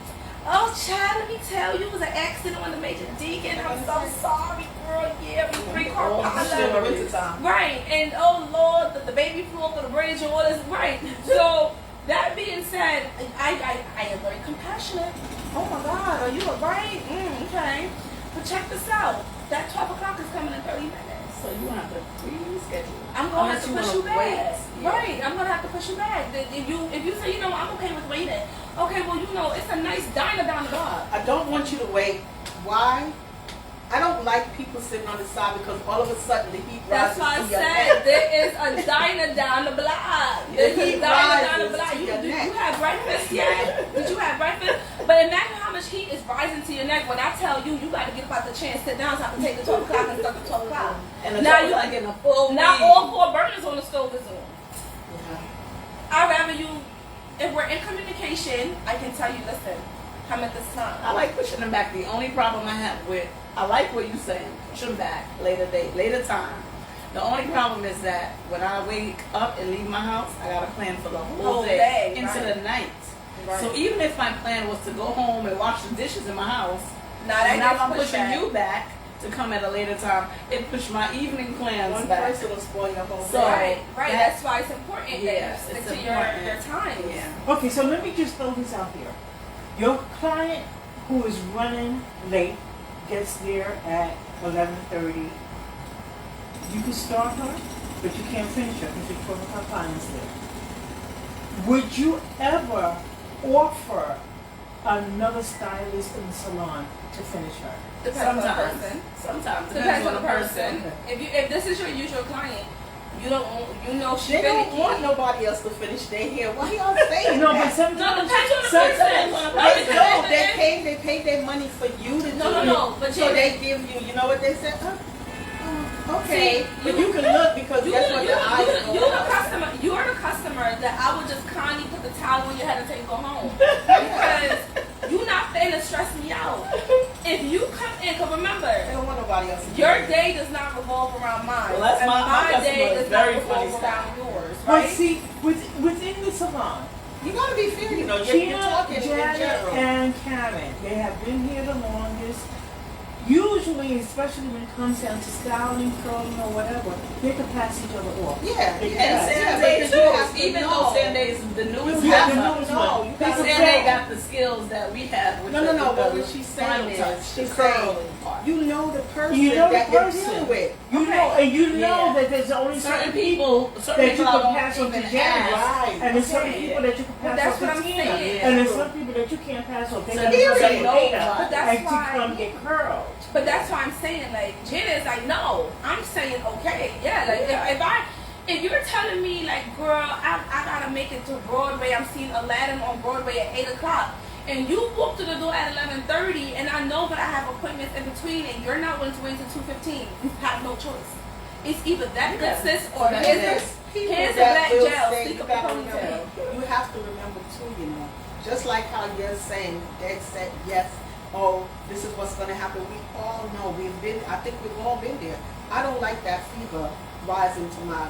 oh child, let me tell you, it was an accident on the Major Deacon. I'm so sorry, girl. Yeah, we 3-car Oh, it's still pilot. winter time. Right, and oh Lord, the baby flew over the bridge and all this. Right. So that being said, I am very compassionate. Oh my God, are you alright? Okay. But check this out. That 12 o'clock is coming in 30 minutes. So you have to reschedule. I'm I'm gonna have Unless to you push wanna you back. wait. Yeah. Right, I'm gonna have to push you back. If you say, you know, I'm okay with waiting. Okay, well, you know, it's a nice diner down the block. I don't want you to wait. Why? I don't like people sitting on the side because all of a sudden the heat That's rises why I to your said neck. there is a diner down the block. The There's a heat diner down the rises block. to your Did neck. you have breakfast yet? Did you have breakfast? But imagine how much heat is rising to your neck when I tell you you got to get up out the chair and sit down so I can take the 12 o'clock and start the 12 o'clock. And the Now now you like getting a full now meal. all 4 burners on the stove is on. Yeah. I'd rather you, if we're in communication, I can tell you, listen, come at this time. I like pushing them back. The only problem I have with, I like what you're saying, push them back, later date, later time. The only problem is that when I wake up and leave my house, I got to plan for the whole day into right. the night. Right. So even if my plan was to go home and wash the dishes in my house, Now that now gets I'm pushed pushing back. you back to come at a later time. It pushed my evening plans One back. person will spoil your whole So- day. Right. that- That's why it's important Yes, that you it's stick to your important. time. Yeah. Okay, so let me just throw this out here. Your client who is running late gets there at 11:30. You can start her, but you can't finish her because your 12 o'clock client is there. Would you ever offer another stylist in the salon to finish her? Depends on the Sometimes. person. Sometimes. Depends on the person. Okay. If this is your usual client, you don't you know she They don't finicky. want nobody else to finish their hair. Why y'all saying No, but that? sometimes. No, depends on the some- person. Sometimes. No, they pay their money for you to do No, it. but So Janet- they give you know what they said? Okay. See, But you- you can look because guess what the eyes you're the customer. You're the customer that I would just kindly put the towel on your head and take go home because you're not finna stress me out. If you come in, cause remember, They don't want nobody else to do your it. day does not revolve around mine, Well, that's and my my customer day is does not very funny revolve style. around yours, But right? see, within the salon, You gotta be fair, you know. You're Gina, talking in Janet, general. and Karen, they have been here the longest. Usually, especially when it comes down to styling, curling, or whatever, they can pass each other off. Yeah, They And can. Sanday because you have too. to Even know. though Sanday is the newest You have one, to know. No, you gotta Sanday know. got the skills that we have. With No, the, no, with but the what she's final saying touch, is, the she's curling saying, part. you know the person You know the that you're person. dealing with. You know, and you know Yeah. that there's only Certain people, certain that you people I can won't pass on to even Janet, ask. Right. and there's certain Okay. people that you can But pass that's off what to I'm Tina, saying. and there's some people that you can't pass off. They So got you to say come no, later but that's and to why- come get curled. But that's why I'm saying, like, Jenna is like, no, I'm saying, okay, yeah, like, Yeah. if you're telling me, like, girl, I gotta make it to Broadway, I'm seeing Aladdin on Broadway at 8 o'clock, and you walk through the door at 11:30, and I know that I have appointments in between, and you're not willing to wait till 2:15, you have no choice. It's either that good sis or That's here's it. the People here's the that black will gel, say, stick you up the gotta ponytail. remember, you have to remember too, you know, just like how you're saying, they said yes, oh, this is what's gonna happen. We all know, I think we've all been there. I don't like that fever rising to my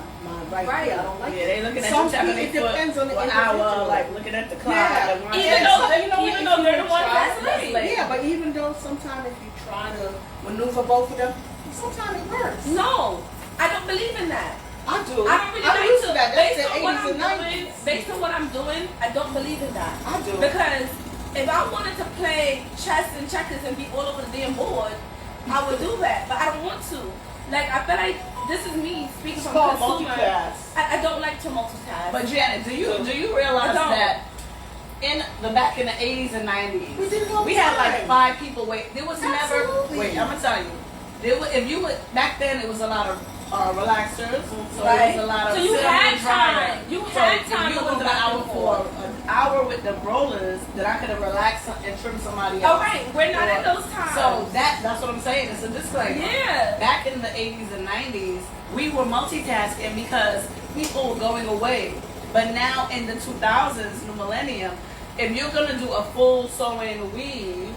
right here. I don't like Yeah, it. they looking at Some you tapping people, their it foot depends on the for an individual. hour, like looking at the clock. Yeah. Like, Even And though, some- even if though you they're the ones try- that's late. Yeah, but even though sometimes if you try to maneuver both of them, sometimes it works. No, I don't believe in that. I do. I don't really I'm like used to. to that. That's Based the on what 80s I'm and doing, 90s. based on what I'm doing, I don't believe in that. I do. Because if I wanted to play chess and checkers and be all over the damn board, I would do that. But I don't want to. Like, I feel like this is me speaking It's from called a consumer. multiclass. I don't like to multitask. But Janet, do you realize I don't. that back in the 80s and 90s, We did it all we the had like time. 5 people wait. There was never Absolutely. wait. I'm gonna tell you. If you would back then, it was a lot of relaxers. So Right. it was a lot of So you sit had and dry. time. You So had if time you to was go an back hour and for forth. an hour with the rollers, that I could have relaxed and trimmed somebody else. All right, we're not in those times. So that's what I'm saying. It's a disclaimer. Yeah. Back in the 80s and 90s, we were multitasking because people were going away. But now in the 2000s, new millennium, if you're gonna do a full sewing weave,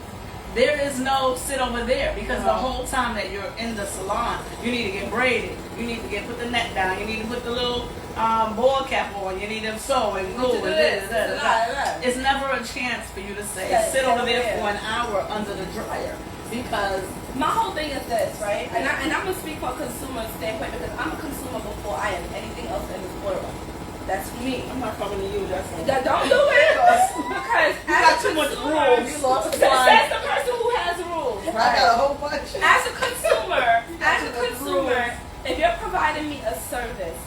there is no sit over there because the whole time that you're in the salon, you need to get braided, you need to put the net down, you need to put the little ball cap on, you need to sew and glue and this. It's never a chance for you to say Yeah, sit over there yeah. for an hour under the dryer because My whole thing is this, right? And I'm gonna speak from a consumer standpoint because I'm a consumer before I am anything else in this world. That's me. I'm not coming to you. That's all. Don't do it because You as got a too much consumer, rules. You lost the That's line. the person who has rules. I got a whole bunch. As a consumer, got too much rules. if you're providing me a service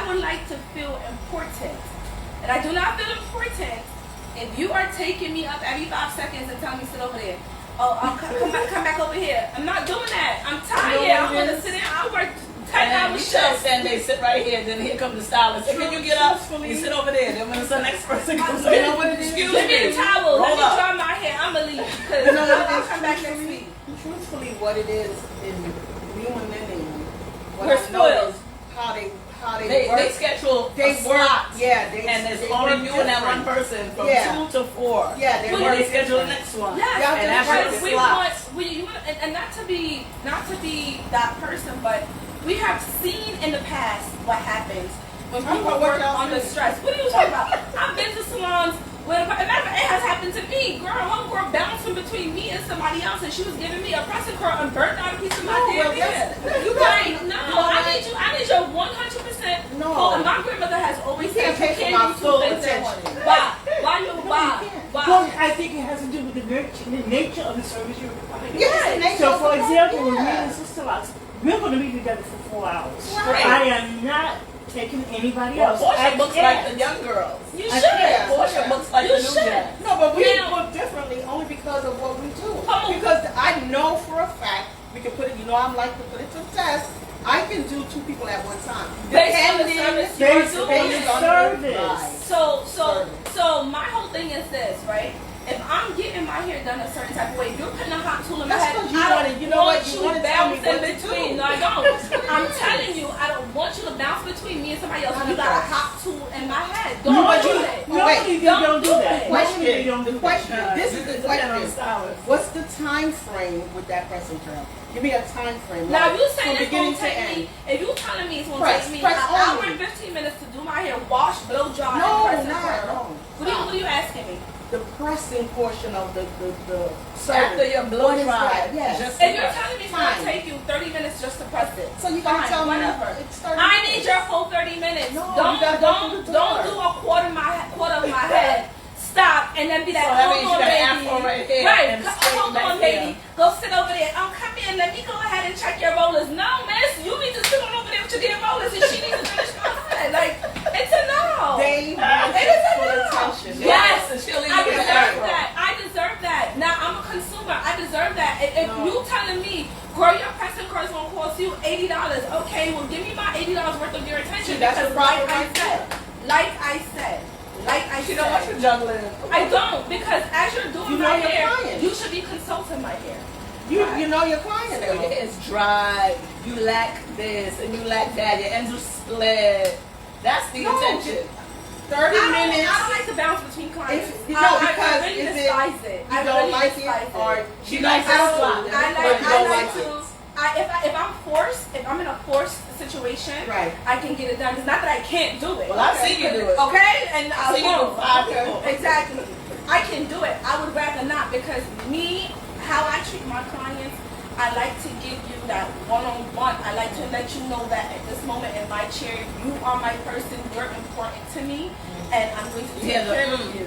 would like to feel important. And I do not feel important if you are taking me up every 5 seconds and telling me sit over there. Oh, I'll come back over here. I'm not doing that. I'm tired. You know I'm what it gonna is? sit down. I work 10 And hour you should shifts. stand there, sit right here, then here comes the stylist. Hey, can you get up? Truthfully- You sit over there. Then when the next person comes You in, know what it is? excuse Give me me. the towel. Let Roll me up. dry my hair. I'ma leave because You know what it I'll is? come back next week. Truthfully, what it is in human living, what We're I know spoiled. is how they They work. schedule They a work. slot. Yeah, And there's they only work you and that one different. person from Yeah. 2 to 4. Yeah, they And work then they schedule the different. next one. Yes, Y'all And just after because the we slots. want, and not to be that person, but we have seen in the past what happens when Talk people about what work y'all under seen. stress. What are you talking about? I've been to salons where, matter of fact, it has happened to me. Homegirl bouncing between me and somebody else, and she was giving me a pressing curl and burnt out a piece of my No, damn well, hair. that's- you Right? got- No, no, I need your 100%. No. Full, and my grandmother has always You can't said you pay for can't my do two full things at once. attention. Why? Why you? you Why? can't. Why? Well, I think it has to do with the nature of the service you're providing. Yes, So, for example, when me yeah. and Sister Lots, we're going to be together for 4 hours. Right. I am not taking anybody Well, else. Portia I looks can't. like the young girls. You I should. can't. Portia Yeah. looks like You the new should. gen. No, but we Now- look differently only because of what we do. Come on. Because I know for a fact we can put it. You know, I'm like to put it to the test. I can do 2 people at one time. Based on the Depending- service Based you're on doing. the on service. Right. So my whole thing is this, right? If I'm getting my hair done a certain type of way, you're putting a hot tool in my That's head. 'cause you I don't wanna- you know want what, you you wanna tell me bouncing what to between. do. No, I don't. I'm telling you, I don't want you to bounce between me and somebody else. You got a hot tool in my head. Don't No, do you- it. no, Wait, you don't don't do do it. that. Question. No, you don't do The that. question. This is the Depending on the question. stylist. What's the time frame with that pressing curl? Give me a time frame. Now like, you from saying it's beginning gonna to take end. me? If you telling me it's gonna Press, take me press an hour only. and 15 minutes to do my hair, wash, blow dry, No, and press and not curl. no. What are you asking me? The pressing portion of the service. After your blow What is dry, that? Yes. just If you're telling me it's gonna Time. take you 30 minutes just to press it, So you gotta fine, tell me whatever. it's 30 I need minutes. your full 30 minutes. No, you gotta go through the Don't door. do a quarter of my head. Stop and then be like, So that hold means you on, got an baby. afro right here Right, and straight hold back on, here. baby. Go sit over there. Come here. Let me go ahead and check your rollers. No, miss, you need to sit on over there with your damn rollers, and she needs to finish my head. Like, it's a no. They It is a full no. attention. Yes, and she'll leave I you with an deserve afro. that. I deserve that. Now I'm a consumer. I deserve that. If No. you telling me, girl, your pressing curl's gonna cost you $80, okay? Well, give me my $80 worth of your attention. See, that's because the problem like I right said, like I She don't want you said, juggling. I don't because as you're doing You know my your hair, client. you should be consulting my hair. You know your client. So your hair is dry, you lack this and you lack that, your ends are split. That's the No, intention. 30 minutes. I don't like to bounce between clients. It's- no, because I really is it- despise it. You I don't really like despise it, or She likes I it don't. slot. but I you like don't to. it. If I'm forced, if I'm in a forced situation, Right. I can get it done. It's not that I can't do it. Well, I've seen you do it. Okay, and I've seen you do won't. 5 people. Exactly. I can do it. I would rather not because me, how I treat my clients, I like to give you that one-on-one. I like to let you know that at this moment in my chair, you are my person. You're important to me, and I'm going to take Yeah, care of you.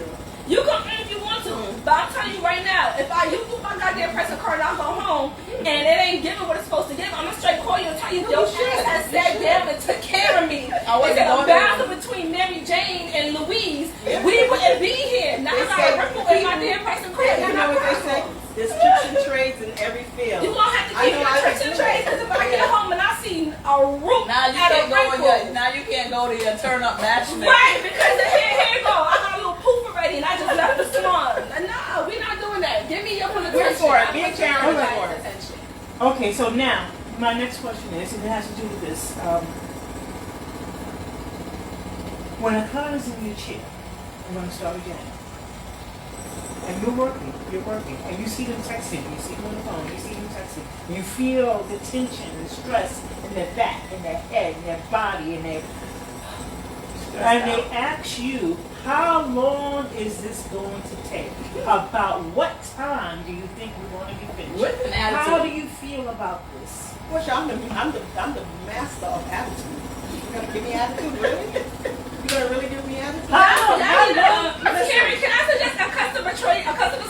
You can if you want to, but I'm telling you right now, if you do my goddamn press a card and I go home and it ain't giving what it's supposed to give, I'm gonna straight call you and tell you your ass has sat down and took care of me. I wasn't Instead of going bouncing between Mary Jane and Louise, we wouldn't be here. Now I gotta ripple in my damn press and card. You know what they say? There's tricks and trades in every field. You gonna have to I keep know your I tricks can and do trades it. because if I get Yeah. home and I see a root Now you at a can't go in wrinkle, your, now you can't go to your turn up matchmaker. right? Because here you go. I got a little poof already and I just left the salon. No, we're not doing that. Give me your full attention. We're for it. I'm Me and gonna Karen give you are guys for it. attention. Okay, so now my next question is, and it has to do with this. When a client is in your chair, I'm going to start again. And you're working, and you see them texting, you see them on the phone, you see them texting, and you feel the tension and stress in their back, in their head, in their body, in their. And they ask you, how long is this going to take? About what time do you think we want to be finished? With an How do attitude. you feel about this? Which I'm the master of attitude. You gonna give me attitude, really? You gonna really give me attitude? Karen, can I suggest a customer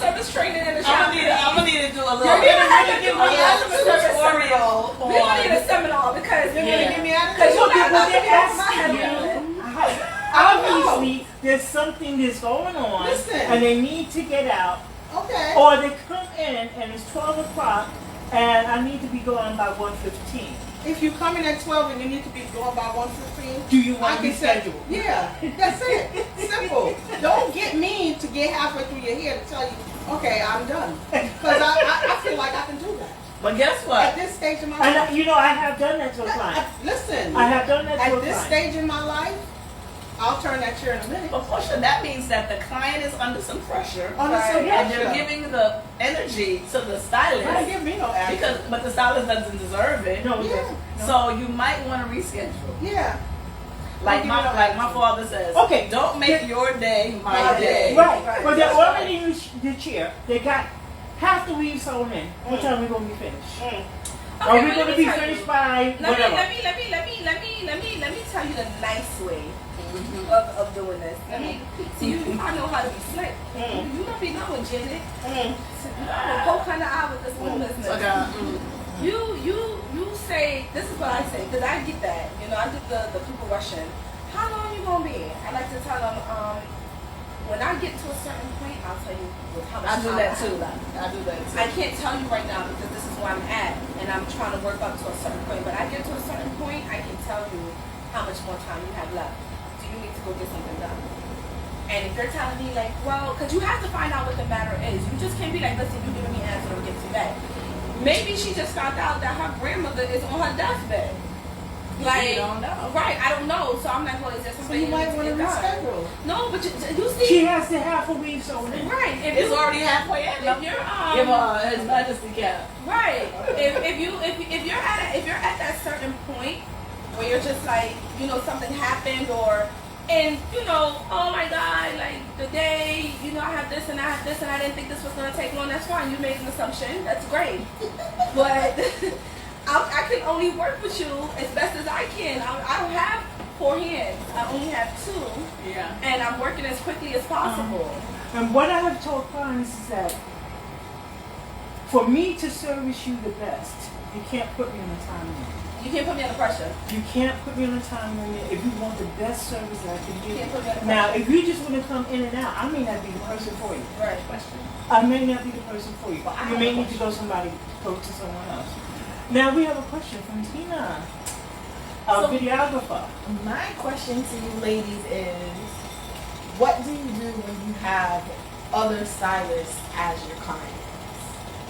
service training in the shop? I'm gonna need to do a little. You're gonna have to do a Yeah, customer service tutorial We're gonna need on. a seminar because You're Yeah. gonna give me because attitude? you got Well, to they get off ask my head. you, Obviously, there's something that's going on, Listen. and they need to get out, Okay. or they come in and it's 12 o'clock, and I need to be gone by 1:15. If you come in at 12 and you need to be going by 1:15, Do you I want to be can say, scheduled? yeah, that's it. Simple. Don't get mean to get halfway through your hair to tell you, okay, I'm done. Because I feel like I can do that. But guess At what? this stage in my And life, I have done that to a client. listen, I have done that to a at this client. stage in my life, I'll turn that chair in a minute. But Portia, that means that the client is under some pressure, On the Right. subject. and they're giving the energy to the stylist Don't give me no action. but the stylist doesn't deserve it. No, Yeah. no. So you might want to reschedule. Yeah. Like Don't my give me no like my action. father says. Okay. Don't make your day my My day. day. Right, Right. but they're That's already in the chair. They got half the weave sewn in. What time are we going to be finished? Are we but going to let be me tell finished you. by Let whatever? me tell you the nice way Mm-hmm. of doing this. Let me see you. I know how to be slick. You don't be knowing, Janet. Mm. I'm a kind of eye with this whole business. You say this is what I say because I get that. You know, I get the people rushing. How long you gonna be? I like to tell them when I get to a certain point, I'll tell you how much I do time that I too. have. I do that too. I can't tell you right now because this is where I'm at and I'm trying to work up to a certain point. But I get to a certain point, I can tell you how much more time you have left. Do you need to go get something done? And if you're telling me like, well, because you have to find out what the matter is. You just can't be like, listen, you giving me an answer to get to bed. Maybe she just found out that her grandmother is on her deathbed. Like, You don't know. right? I don't know. So I'm like, well, is there So something you might want to get done? reschedule. No, but you see, She has to have a weave sewn in. right? If It's you, already halfway in. if you're Give her His Majesty cap. right, if you're at that certain point where you're just like, you know, something happened and you know, oh my God, like the day, you know, I have this and I have this and I didn't think this was gonna take long. That's fine. You made an assumption. That's great, but I can only work with you as best as I can. I don't have 4 hands. I only have 2, Yeah. and I'm working as quickly as possible. And what I have told clients is that for me to service you the best, you can't put me on a time limit. You can't put me under pressure. You can't put me on a time limit if you want the best service that I can You give can't you. put me under Now, pressure. if you just want to come in and out, I may not be the person for you. Right. I may not be the person for you. Well, I You have may a need to go to someone else. Now we have a question from Tina, our So- videographer. My question to you ladies is, what do you do when you have other stylists as your clients?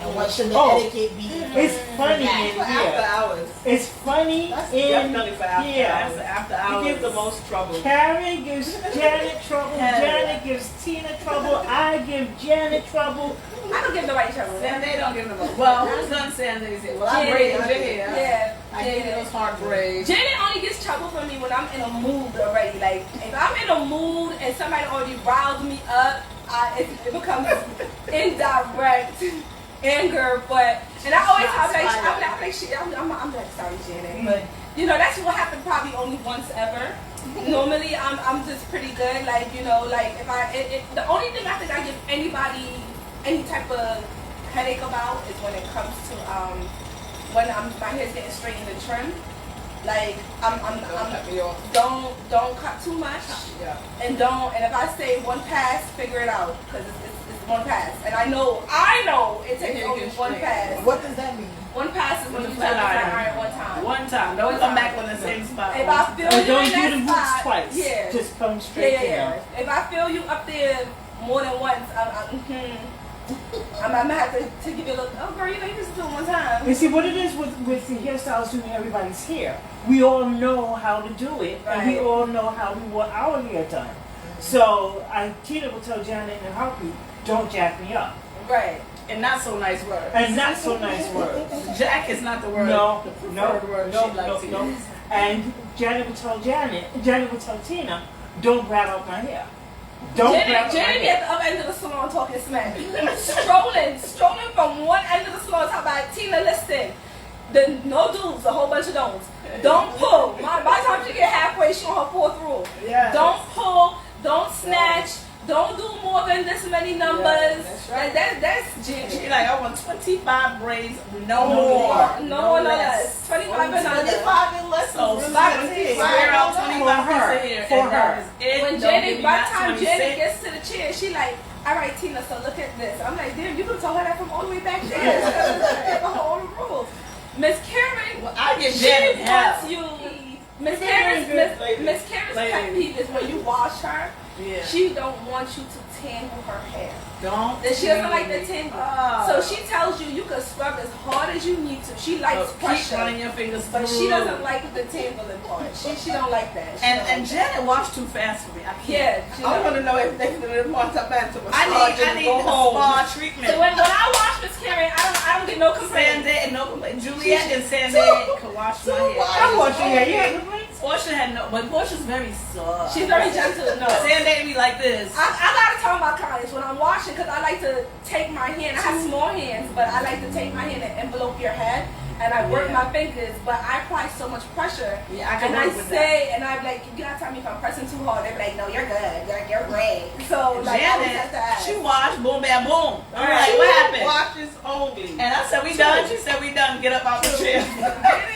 And what should the Oh, etiquette be? It's funny that? in For after here. hours. It's funny That's in definitely for after here. hours. After He hours. gives the most trouble. Karen gives Janet trouble. Hell Janet gives Tina trouble. I give Janet trouble. I don't give nobody trouble. Sanday don't give them a well. Who's done Sanday's hair? Well, I Janet. braided your hair. Yeah. I gave you those hard braids. Janet only gets trouble from me when I'm in a mood already. Like, if I'm in a mood and somebody already riled me up, it becomes indirect anger. But, and I always Shots I'm fired. like, shit, I'm like, sorry, Janet. But, you know, that's what happened probably only once ever. Normally, I'm just pretty good. Like, you know, like, if the only thing I think I give anybody any type of headache about is when it comes to, when my hair's getting straightened and trimmed. Like I'm cut me off. don't cut too much, Yeah. and if I say one pass, figure it out because it's one pass, and I know it takes Yeah, only get one straight. pass. What does that mean? One pass is when With you the touch the flat flat iron. iron one time. One time. Don't come back on the same spot. If I feel And you don't in do that the roots spot, twice. yeah, Just come straight yeah. down. If I feel you up there more than once, I'm gonna have to give you a look. Oh, girl, you know you just do it one time. And see what it is with the hairstyles doing everybody's hair. We all know how to do it, and we Right. all know how we want our hair done. So Tina will tell Janet and Harpy, don't jack me up. Right. And not so nice words. And not so nice words. Jack is not the word. No, the no, preferred word no, she likes no, to no. use. And Janet will tell Tina, don't grab up my hair. Don't grab up my Janet be hair. at the other end of the salon talking smack. strolling from one end of the salon talking about Tina, listen. No do's, a whole bunch of don'ts. Don't pull. By the time she get halfway, she on her 4th rule. Yes. Don't pull, don't snatch, don't do more than this many numbers. that's right. That's She Janet. like, I want 25 braids, no No more. No one less. 25 and under. 25 and less. So is really slap what it it, is. square out For 25 her. pieces of hair. hair, For and that her. is it. When Don't Janet, give me by the not time 26. Janet gets to the chair, she like, all right, Tina, so look at this. I'm like, damn, you could have told her that from all the way back there. The whole rules. Miss Karen, Well, I give she Janet wants hell. you. Miss Very Karen's good lady. Miss Karen's pet Lady. peeve is when you wash her, Yeah. she don't want you to tangle her hair. Don't. That she doesn't like the tangle. Oh. So she tells you you can scrub as hard as you need to. She likes Keep running pressure, your fingers but through. she doesn't like the tangling part. She don't like that. She And don't and like Janet washed too fast for me. I that. can't. Yeah, she I don't. want to know if they didn't want to man to I massage need and go a home. spa treatment. So when I wash Miss Karen, I don't get no complaints. Sandy and no complaint. Juliet and Sandy can wash my hair. I want your hair. You have complaints? Portia had no, but Portia's very soft. She's very gentle. No. Sandy be like this. I gotta tell my clients when I'm washing because I like to take my hand. I have small hands, but I like to take my hand and envelope your head, and I work Yeah. my fingers. But I apply so much pressure, Yeah, I can and I work with say, and I'm like, you gotta tell me if I'm pressing too hard. They're like, no, you're good. You're great. So like, I always have to Janet, ask. she washed, boom, bam, boom. I'm Right. like, what happened? Washes only. And I said, we done. She said, we done. Get up out the chair.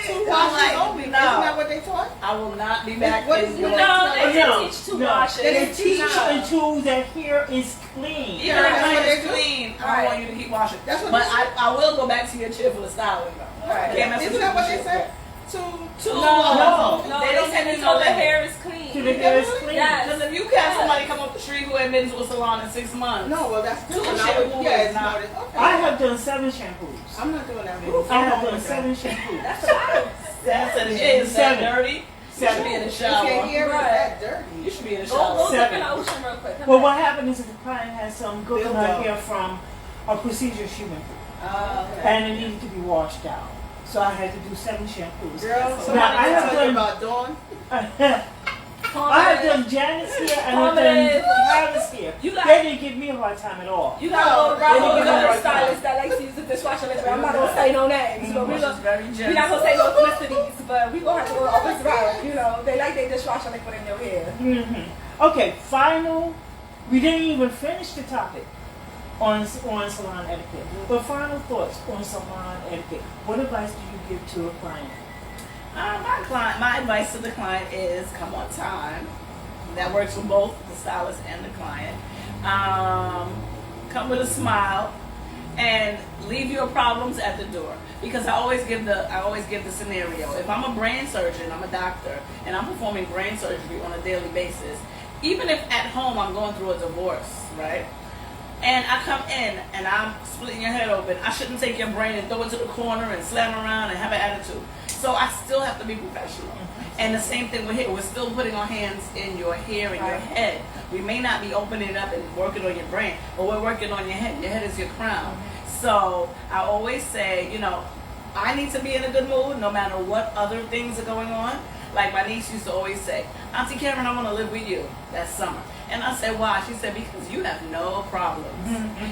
Two I'm washes like, only. no. Isn't that what they taught? I will not be back What in is your it? No, they No, didn't teach two no. washes. They teach No. until their hair is clean. Yeah, That's my what hair they is do. clean. I Right. don't want you to keep washing. That's what but they say. I will go back to your chair for the styling though. Right. Can't mess with Isn't that what they you. said? Two. Two. No. No, They they don't said give you until no the limit. hair is clean. Till the hair is clean. Yes. Because if you have somebody come off the street who ain't been to a salon in 6 months, No, well that's Two good. shampoos Yeah, it's is not- noted. Okay. I have done 7 shampoos. I'm not doing that. I have done 7 shampoos. That's child. that's an is that Seven. dirty? You should be in the Seven. Your shower. hair is Right. that dirty. You should be in the Go shower. dip in Seven. the ocean real quick. Come Well, back. what happened is that the client had some good in Build her up. hair from a procedure she went through, Okay. and it needed to be washed out. So I had to do 7 shampoos. Girl, Now, somebody I have can tell you done- about Dawn. I have done Janet's hair and I've done Travis' hair. You got- They didn't give me a hard time at all. You gotta go to Bravo, No, you got no, a no. stylist that likes to use the dishwasher liquid. I'm not gonna say no names, but Which is very we're not gonna gentle. say no ethnicities, but we gonna have to go up this route. You know, they like their dishwasher liquid in your hair. Okay, final. We didn't even finish the topic on salon etiquette. But final thoughts on salon etiquette. What advice do you give to a client? My advice to the client is come on time. That works for both the stylist and the client. Come with a smile and leave your problems at the door. Because I always give the scenario. If I'm a brain surgeon, I'm a doctor, and I'm performing brain surgery on a daily basis, even if at home I'm going through a divorce, right? And I come in and I'm splitting your head open, I shouldn't take your brain and throw it to the corner and slam around and have an attitude. So I still have to be professional. And the same thing with hair. We're still putting our hands in your hair and your Right. head. We may not be opening it up and working on your brain, but we're working on your head. Your head is your crown. So I always say, I need to be in a good mood no matter what other things are going on. Like my niece used to always say, Auntie Karen, I want to live with you that summer. And I said, why? She said, because you have no problems.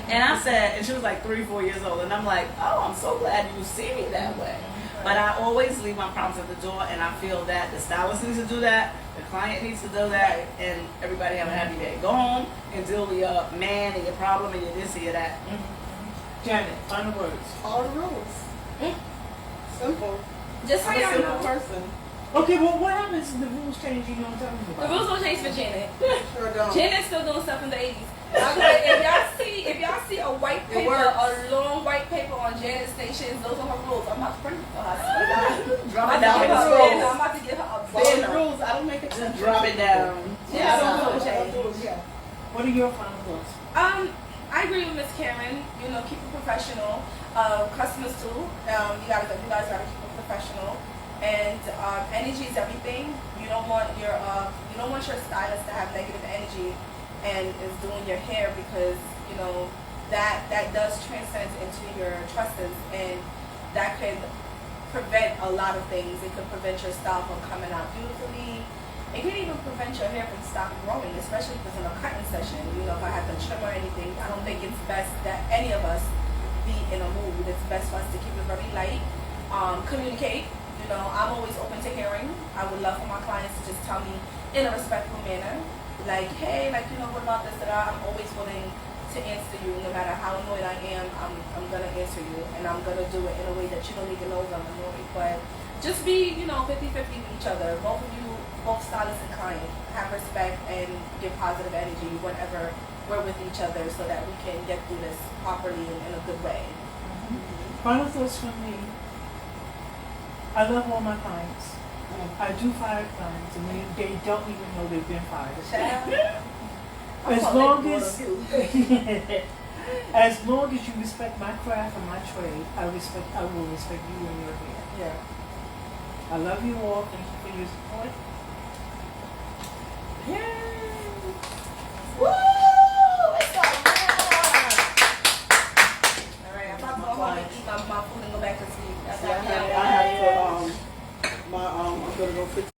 And I said, and she was like 3-4 years old. And I'm like, oh, I'm so glad you see me that way. But I always leave my problems at the door, and I feel that the stylist needs to do that, the client needs to do that, and everybody have a happy day. Go home and deal with your man and your problem and your this and your that. Janet, final words. All the rules. Simple. Just so I'm a y'all simple know, person. Okay, well, what happens if the rules change? You know what I'm talking the about? rules don't change for Janet. Sure don't. Janet's still doing stuff in the 80s. If y'all see a white It paper, works. a long white paper on Janet's stations, those are her rules. I'm about to print it for her. I swear to God. Drop I'm it down. about to give her a rules. banner. I'm about to give her a Follow the banner. rules. I don't make it. Just drop it down. Yeah, I don't so- do it. I don't do it. Yeah. What are your final thoughts? I agree with Miss Karen. Keep it professional. Customers too. You guys gotta keep it professional. And energy is everything. You don't want your stylist to have negative energy and is doing your hair because that does transcend into your tresses, and that could prevent a lot of things. It could prevent your style from coming out beautifully. It can even prevent your hair from stopping growing, especially if it's in a cutting session. If I have to trim or anything, I don't think it's best that any of us be in a mood. It's best for us to keep it very light. Communicate. I'm always open to hearing. I would love for my clients to just tell me in a respectful manner, like, hey, what about this? That I'm always willing to answer you, no matter how annoyed I am. I'm gonna answer you, and I'm gonna do it in a way that you don't even know that I'm annoyed. But just be, 50-50 with each other. Both of you, both stylist and client, have respect and give positive energy whenever we're with each other so that we can get through this properly and in a good way. Final thoughts from me. I love all my clients. I do fire clients, and they don't even know they've been fired. As long as as long as you respect my craft and my trade, I will respect you and your hair. Yeah. I love you all. Thank you for your support. Woo! It's all All right, I'm about to go home and eat my food and go back to sleep. That's Yeah, I how have to, I'm gonna go 15